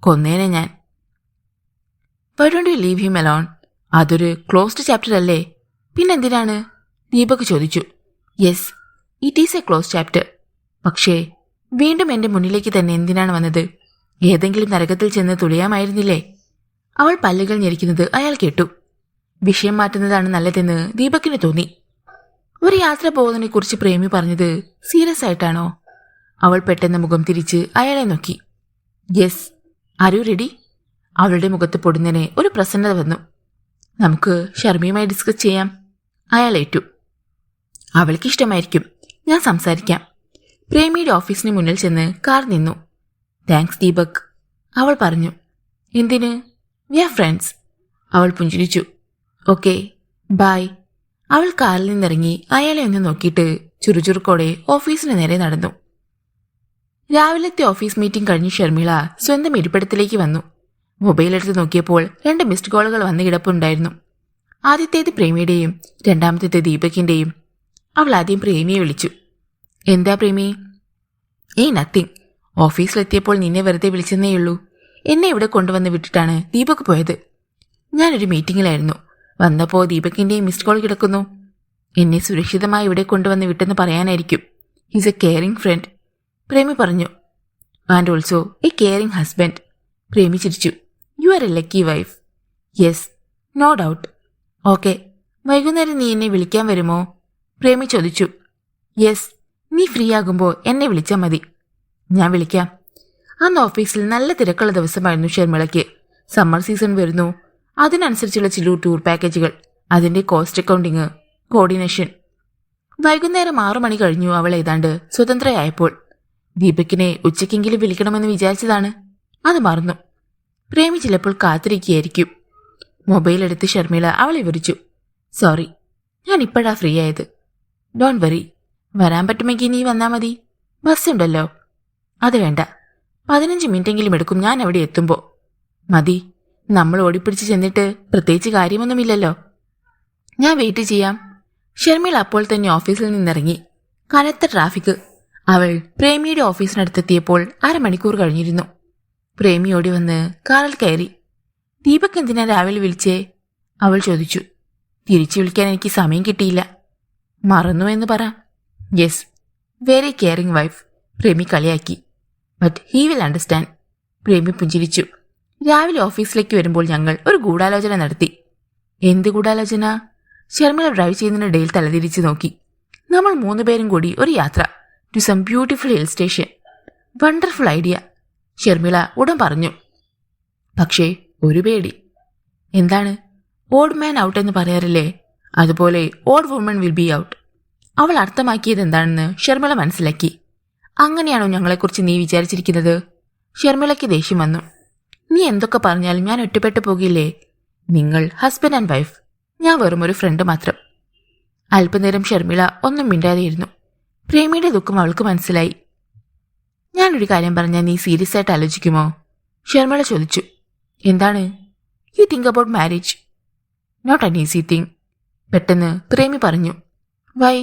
കൊന്നേനെ ഞാൻ. Why don't you leave him alone? അതൊരു ക്ലോസ്ഡ് ചാപ്റ്റർ അല്ലേ? പിന്നെന്തിനാണ്? ദീപക് ചോദിച്ചു. Yes, it is A close chapter. പക്ഷേ വീണ്ടും എന്റെ മുന്നിലേക്ക് തന്നെ എന്തിനാണ് വന്നത്? ഏതെങ്കിലും നരകത്തിൽ ചെന്ന് തുളിയാമായിരുന്നില്ലേ? അവൾ പല്ലുകൾ ഞെരിക്കുന്നത് അയാൾ കേട്ടു. വിഷയം മാറ്റുന്നതാണ് നല്ലതെന്ന് ദീപകിന് തോന്നി. ഒരു യാത്ര പോകുന്നതിനെക്കുറിച്ച് പ്രേമി പറഞ്ഞത് സീരിയസ് ആയിട്ടാണോ? അവൾ പെട്ടെന്ന് മുഖം തിരിച്ച് അയാളെ നോക്കി. Yes, are you ready? അവളുടെ മുഖത്ത് പൊടുന്നതിന് ഒരു പ്രസന്നത വന്നു. നമുക്ക് ഷർമിയുമായി ഡിസ്കസ് ചെയ്യാം. അയാൾ ഏറ്റു. അവൾക്കിഷ്ടമായിരിക്കും, ഞാൻ സംസാരിക്കാം. പ്രേമിയുടെ ഓഫീസിന് മുന്നിൽ ചെന്ന് കാർ നിന്നു. താങ്ക്സ് ദീപക്, അവൾ പറഞ്ഞു. എന്തിന്? We are friends. അവൾ പുഞ്ചിരിച്ചു. Okay, bye. അവൾ കാറിൽ നിന്നിറങ്ങി അയാളെ ഒന്ന് നോക്കിയിട്ട് ചുറുചുറുക്കോടെ ഓഫീസിന് നേരെ നടന്നു. രാവിലത്തെ ഓഫീസ് മീറ്റിംഗ് കഴിഞ്ഞ് ഷർമിള സ്വന്തം ഇരിപ്പിടത്തിലേക്ക് വന്നു. മൊബൈൽ എടുത്ത് നോക്കിയപ്പോൾ 2 മിസ്ഡ് കോളുകൾ വന്ന് കിടപ്പുണ്ടായിരുന്നു. ആദ്യത്തേത് പ്രേമിയുടെയും രണ്ടാമത്തേത് ദീപകിന്റെയും. അവൾ ആദ്യം പ്രേമിയെ വിളിച്ചു. എന്താ പ്രേമി? നത്തിങ്. ഓഫീസിലെത്തിയപ്പോൾ നിന്നെ വെറുതെ വിളിച്ചെന്നേയുള്ളൂ. എന്നെ ഇവിടെ കൊണ്ടുവന്ന് വിട്ടിട്ടാണ് ദീപക് പോയത്. ഞാനൊരു മീറ്റിംഗിലായിരുന്നു. വന്നപ്പോൾ ദീപകിന്റെയും മിസ്ഡ് കോൾ കിടക്കുന്നു. എന്നെ സുരക്ഷിതമായി ഇവിടെ കൊണ്ടുവന്ന് വിട്ടെന്ന് പറയാനായിരിക്കും. He's a caring friend, Premi പറഞ്ഞു. And also a caring husband. Premi ചിരിച്ചു. You are a lucky wife. Yes, no doubt. Okay, വൈകുന്നേരം നീ എന്നെ വിളിക്കാൻ വരുമോ? പ്രേമി ചോദിച്ചു. യെസ്, നീ ഫ്രീ ആകുമ്പോൾ എന്നെ വിളിച്ചാൽ മതി. ഞാൻ വിളിക്കാം. അന്ന് ഓഫീസിൽ നല്ല തിരക്കുള്ള ദിവസമായിരുന്നു ഷർമിളയ്ക്ക്. സമ്മർ സീസൺ വരുന്നു. അതിനനുസരിച്ചുള്ള ചില ടൂർ പാക്കേജുകൾ, അതിന്റെ കോസ്റ്റ് അക്കൗണ്ടിങ്, കോർഡിനേഷൻ. വൈകുന്നേരം 6 മണി കഴിഞ്ഞു അവൾ ഏതാണ്ട് സ്വതന്ത്രയായപ്പോൾ. ദീപകിനെ ഉച്ചയ്ക്കെങ്കിലും വിളിക്കണമെന്ന് വിചാരിച്ചതാണ്. അത് മറന്നു. പ്രേമി ചിലപ്പോൾ കാത്തിരിക്കുകയായിരിക്കും. മൊബൈൽ എടുത്ത് ഷർമിള അവളെ വിവരിച്ചു. സോറി, ഞാൻ ഇപ്പോഴാ ഫ്രീ ആയത്. ഡോണ്ട് വറി, വരാൻ പറ്റുമെങ്കിൽ നീ വന്നാ മതി. ബസ് ഉണ്ടല്ലോ. അത് വേണ്ട, 15 മിനിറ്റെങ്കിലും എടുക്കും ഞാൻ അവിടെ എത്തുമ്പോൾ. മതി, നമ്മൾ ഓടിപ്പിടിച്ച് ചെന്നിട്ട് പ്രത്യേകിച്ച് കാര്യമൊന്നുമില്ലല്ലോ. ഞാൻ വെയിറ്റ് ചെയ്യാം. ഷർമിള അപ്പോൾ തന്നെ ഓഫീസിൽ നിന്നിറങ്ങി. കനത്ത ട്രാഫിക്. അവൾ പ്രേമിയുടെ ഓഫീസിനടുത്തെത്തിയപ്പോൾ 1/2 മണിക്കൂർ കഴിഞ്ഞിരുന്നു. പ്രേമി ഓടി വന്ന് കാറിൽ കയറി. ദീപക് എന്തിനാ രാവിലെ വിളിച്ചേ? അവൾ ചോദിച്ചു. തിരിച്ചു വിളിക്കാൻ എനിക്ക് സമയം കിട്ടിയില്ല. മറന്നു എന്ന് പറ. Yes, very caring wife, Premi കളിയാക്കി. But he will understand. പ്രേമി പുഞ്ചിരിച്ചു. രാവിലെ ഓഫീസിലേക്ക് വരുമ്പോൾ ഞങ്ങൾ ഒരു ഗൂഢാലോചന നടത്തി. എന്ത് ഗൂഢാലോചന? ഷർമിള ഡ്രൈവ് ചെയ്യുന്നതിനിടയിൽ തലതിരിച്ച് നോക്കി. നമ്മൾ 3 പേരും കൂടി ഒരു യാത്ര to some beautiful hill station. Wonderful idea, Sharmila ഉടൻ പറഞ്ഞു. പക്ഷേ ഒരു പേടി. എന്താണ്? ഓഡ് മാൻ ഔട്ട് എന്ന് പറയാറില്ലേ, അതുപോലെ odd woman will be out. അവൾ അർത്ഥമാക്കിയത് എന്താണെന്ന് ഷർമിള മനസ്സിലാക്കി. അങ്ങനെയാണോ ഞങ്ങളെക്കുറിച്ച് നീ വിചാരിച്ചിരിക്കുന്നത്? ഷർമിളയ്ക്ക് ദേഷ്യം വന്നു. നീ എന്തൊക്കെ പറഞ്ഞാലും ഞാൻ ഒറ്റപ്പെട്ടു പോകില്ലേ? നിങ്ങൾ ഹസ്ബൻഡ് ആൻഡ് വൈഫ്, ഞാൻ വെറും ഒരു ഫ്രണ്ട് മാത്രം. അല്പനേരം ഷർമിള ഒന്നും മിണ്ടാതെയിരുന്നു. പ്രേമിയുടെ ദുഃഖം അവൾക്ക് മനസ്സിലായി. ഞാനൊരു കാര്യം പറഞ്ഞാൽ നീ സീരിയസ് ആയിട്ട് ആലോചിക്കുമോ? ഷർമിള ചോദിച്ചു. എന്താണ്? You think about marriage. Not an easy thing, പെട്ടെന്ന് പ്രേമി പറഞ്ഞു. Why?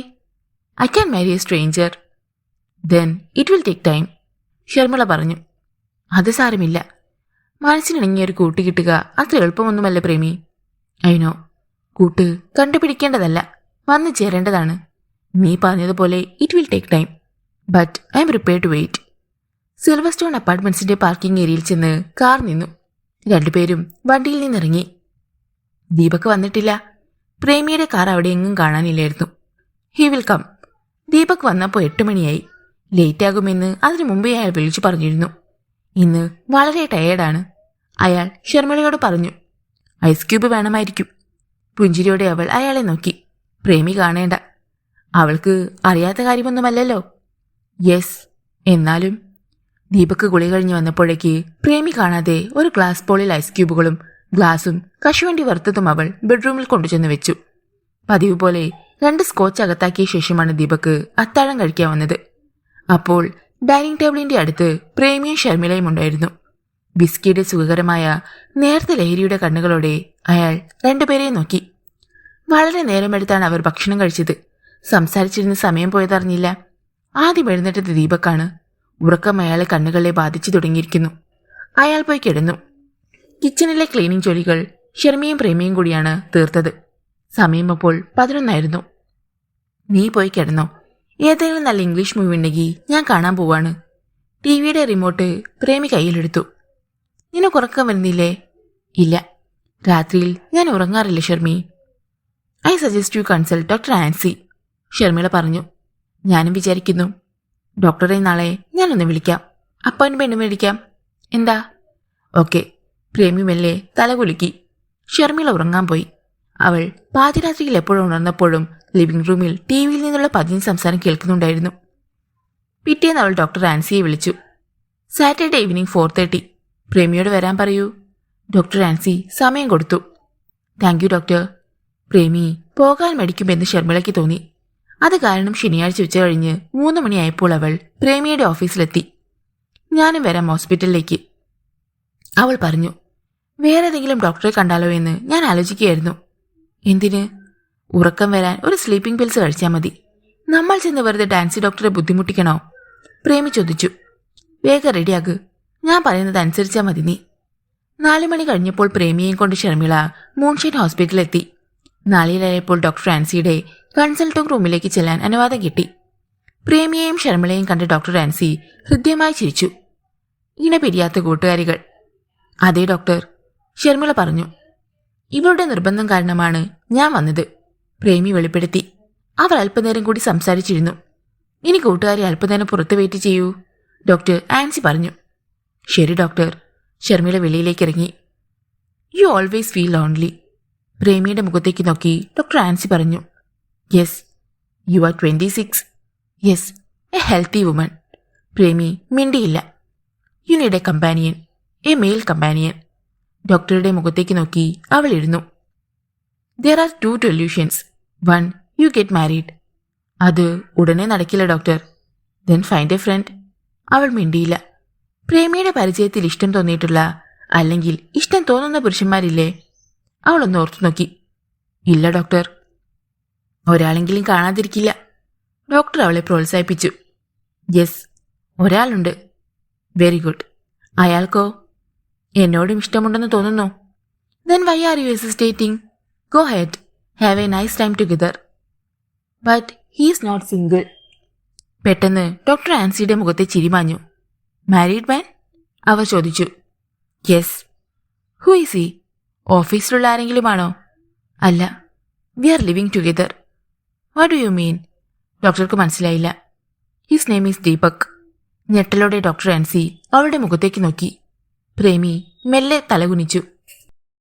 I can marry a stranger. Then it will take time, Sharmila പറഞ്ഞു. അത് സാരമില്ല. മനസ്സിനിണങ്ങിയ ഒരു കൂട്ട് കിട്ടുക അത്ര എളുപ്പമൊന്നുമല്ല പ്രേമി. അയിനോ, കൂട്ട് കണ്ടുപിടിക്കേണ്ടതല്ല, വന്നു ചേരേണ്ടതാണ്. നീ പറഞ്ഞതുപോലെ it will take time, but I am prepared to wait. Silverstone അപ്പാർട്ട്മെന്റ്സിന്റെ പാർക്കിംഗ് ഏരിയയിൽ ചെന്ന് കാർ നിന്നു. 2 പേരും വണ്ടിയിൽ നിന്നിറങ്ങി. ദീപക് വന്നിട്ടില്ല. പ്രേമിയുടെ കാർ അവിടെ എങ്ങും കാണാനില്ലായിരുന്നു. He will come. ദീപക് വന്നപ്പോൾ 8 മണിയായി. ലേറ്റാകുമെന്ന് അതിനു മുമ്പേ അയാൾ വിളിച്ചു പറഞ്ഞിരുന്നു. ഇന്ന് വളരെ ടയേർഡാണ്, അയാൾ ഷർമിളയോട് പറഞ്ഞു. ഐസ് ക്യൂബ് വേണമായിരിക്കും. പുഞ്ചിരിയോടെ അവൾ അയാളെ നോക്കി. പ്രേമി കാണേണ്ട, അവൾക്ക് അറിയാത്ത കാര്യമൊന്നുമല്ലല്ലോ. യെസ്, എന്നാലും. ദീപക് കുളി കഴിഞ്ഞ് വന്നപ്പോഴേക്ക് പ്രേമി കാണാതെ ഒരു ഗ്ലാസ് ബോളിൽ ഐസ് ക്യൂബുകളും ഗ്ലാസും കശുവണ്ടി വറുത്തതും അവൾ ബെഡ്റൂമിൽ കൊണ്ടുചെന്ന് വെച്ചു. പതിവ് പോലെ 2 സ്കോച്ച് അകത്താക്കിയ ശേഷമാണ് ദീപക് അത്താഴം കഴിക്കാൻ വന്നത്. അപ്പോൾ ഡൈനിങ് ടേബിളിന്റെ അടുത്ത് പ്രേമിയും ഷർമിളയും ഉണ്ടായിരുന്നു. ബിസ്കിയുടെ സുഖകരമായ നേർത്ത ലഹരിയുടെ കണ്ണുകളോടെ അയാൾ 2 പേരെയും നോക്കി. വളരെ നേരമെടുത്താണ് അവർ ഭക്ഷണം കഴിച്ചത്. സംസാരിച്ചിരുന്ന സമയം പോയതറിഞ്ഞില്ല. ആദ്യം എഴുന്നേറ്റത് ദീപക്കാണ്. ഉറക്കം അയാളെ കണ്ണുകളെ ബാധിച്ചു തുടങ്ങിയിരിക്കുന്നു. അയാൾ പോയി കിടന്നു. കിച്ചണിലെ ക്ലീനിങ് ജോലികൾ ഷർമിയും പ്രേമിയും കൂടിയാണ് തീർത്തത്. സമയം അപ്പോൾ 11 നീ പോയി കിടന്നോ. ഏതെങ്കിലും നല്ല ഇംഗ്ലീഷ് മൂവി ഉണ്ടെങ്കിൽ ഞാൻ കാണാൻ പോവാണ്. ടിവിയുടെ റിമോട്ട് പ്രേമി കയ്യിലെടുത്തു. നിനക്ക് ഉറക്കം വരുന്നില്ലേ? ഇല്ല, രാത്രിയിൽ ഞാൻ ഉറങ്ങാറില്ല Sharmi. I suggest you consult doctor Ancy, Sharmila പറഞ്ഞു. ഞാനും വിചാരിക്കുന്നു. ഡോക്ടറെ നാളെ ഞാനൊന്ന് വിളിക്കാം. അപ്പോയിൻമെന്റ് മേടിക്കാം. എന്താ? ഓക്കെ. പ്രേമി മെല്ലെ തലകുലുക്കി. ഷർമിള ഉറങ്ങാൻ പോയി. അവൾ പാതിരാത്രിയിൽ എപ്പോഴും ഉണർന്നപ്പോഴും ലിവിംഗ് റൂമിൽ ടിവിയിൽ നിന്നുള്ള പതിഞ്ഞ സംസാരം കേൾക്കുന്നുണ്ടായിരുന്നു. പിറ്റേന്ന് അവൾ ഡോക്ടർ ആൻസിയെ വിളിച്ചു. Saturday evening 4:30. പ്രേമിയോട് വരാൻ പറയൂ. ഡോക്ടർ ആൻസി സമയം കൊടുത്തു. Thank you doctor. പ്രേമി പോകാൻ മടിക്കുമെന്ന് ഷർമിളയ്ക്ക് തോന്നി. അത് കാരണം ശനിയാഴ്ച ഉച്ച കഴിഞ്ഞ് 3 മണിയായപ്പോൾ അവൾ പ്രേമിയുടെ ഓഫീസിലെത്തി. ഞാനും വരാം ഹോസ്പിറ്റലിലേക്ക്, അവൾ പറഞ്ഞു. വേറെ ഏതെങ്കിലും ഡോക്ടറെ കണ്ടാലോ എന്ന് ഞാൻ ആലോചിക്കുകയായിരുന്നു. എന്തിന്? ഉറക്കം വരാൻ ഒരു സ്ലീപ്പിംഗ് പിൽസ് കഴിച്ചാൽ മതി. നമ്മൾ ചെന്ന് വെറുതെ ഡാൻസി ഡോക്ടറെ ബുദ്ധിമുട്ടിക്കണോ? പ്രേമി ചോദിച്ചു. വേഗം റെഡിയാക്, ഞാൻ പറയുന്നത് അനുസരിച്ചാൽ മതി നീ. 4 മണി കഴിഞ്ഞപ്പോൾ പ്രേമിയെയും കൊണ്ട് ഷർമിള മൂൺഷൈൻ ഹോസ്പിറ്റലിലെത്തി. നാളിലായപ്പോൾ ഡോക്ടർ ആൻസിയുടെ കൺസൾട്ടിംഗ് റൂമിലേക്ക് ചെല്ലാൻ അനുവാദം കിട്ടി. പ്രേമിയെയും ഷർമിളയെയും കണ്ട് ഡോക്ടർ ആൻസി ഹൃദ്യമായി ചിരിച്ചു. ഇണ പിരിയാത്ത കൂട്ടുകാരികൾ. അതെ ഡോക്ടർ, ഷർമിള പറഞ്ഞു. ഇവളുടെ നിർബന്ധം കാരണമാണ് ഞാൻ വന്നത്, പ്രേമി വെളിപ്പെടുത്തി. അവർ അല്പനേരം കൂടി സംസാരിച്ചിരുന്നു. ഇനി കൂട്ടുകാരെ അല്പനേരം പുറത്ത് വെയിറ്റ് ചെയ്യൂ, ഡോക്ടർ ആൻസി പറഞ്ഞു. ശരി ഡോക്ടർ. ഷർമിള വെളിയിലേക്ക് ഇറങ്ങി. യു ഓൾവേസ് ഫീൽ ലോൺലി, പ്രേമിയുടെ മുഖത്തേക്ക് നോക്കി ഡോക്ടർ ആൻസി പറഞ്ഞു. Yes. You are 26. Yes, a healthy woman. Premi മിണ്ടിയില്ല. You need a companion, a male companion. ഡോക്ടറുടെ മുഖത്തേക്ക് നോക്കി അവൾ ഇരുന്നു. There are 2 solutions. 1, you get married. അത് ഉടനെ നടക്കില്ല doctor. Then find a friend. അവൾ മിണ്ടിയില്ല. പ്രേമിയുടെ പരിചയത്തിൽ ഇഷ്ടം തോന്നിയിട്ടുള്ള, അല്ലെങ്കിൽ ഇഷ്ടം തോന്നുന്ന പുരുഷന്മാരില്ലേ? അവളൊന്ന് ഓർത്തു നോക്കി. ഇല്ല ഡോക്ടർ. ഒരാളെങ്കിലും കാണാതിരിക്കില്ല, ഡോക്ടർ അവളെ പ്രോത്സാഹിപ്പിച്ചു. യെസ്, ഒരാളുണ്ട്. Very good. അയാൾക്കോ? എന്നോടും ഇഷ്ടമുണ്ടെന്ന് തോന്നുന്നു. Then why are you hesitating? Go head, have a nice time together. But he's not single. പെട്ടെന്ന് ഡോക്ടർ ആൻസിയുടെ മുഖത്തെ ചിരിമാഞ്ഞു. Married man? അവർ ചോദിച്ചു. യെസ്. Who is he? ഓഫീസിലുള്ള ആരെങ്കിലുമാണോ? അല്ല, we are living together. What do you mean? ഡോക്ടർക്ക് മനസ്സിലായില്ല. His name is Deepak. ഞെട്ടലോടെ ഡോക്ടർ ആൻസി അവളുടെ മുഖത്തേക്ക് നോക്കി. പ്രേമി മെല്ലെ തലകുനിച്ചു.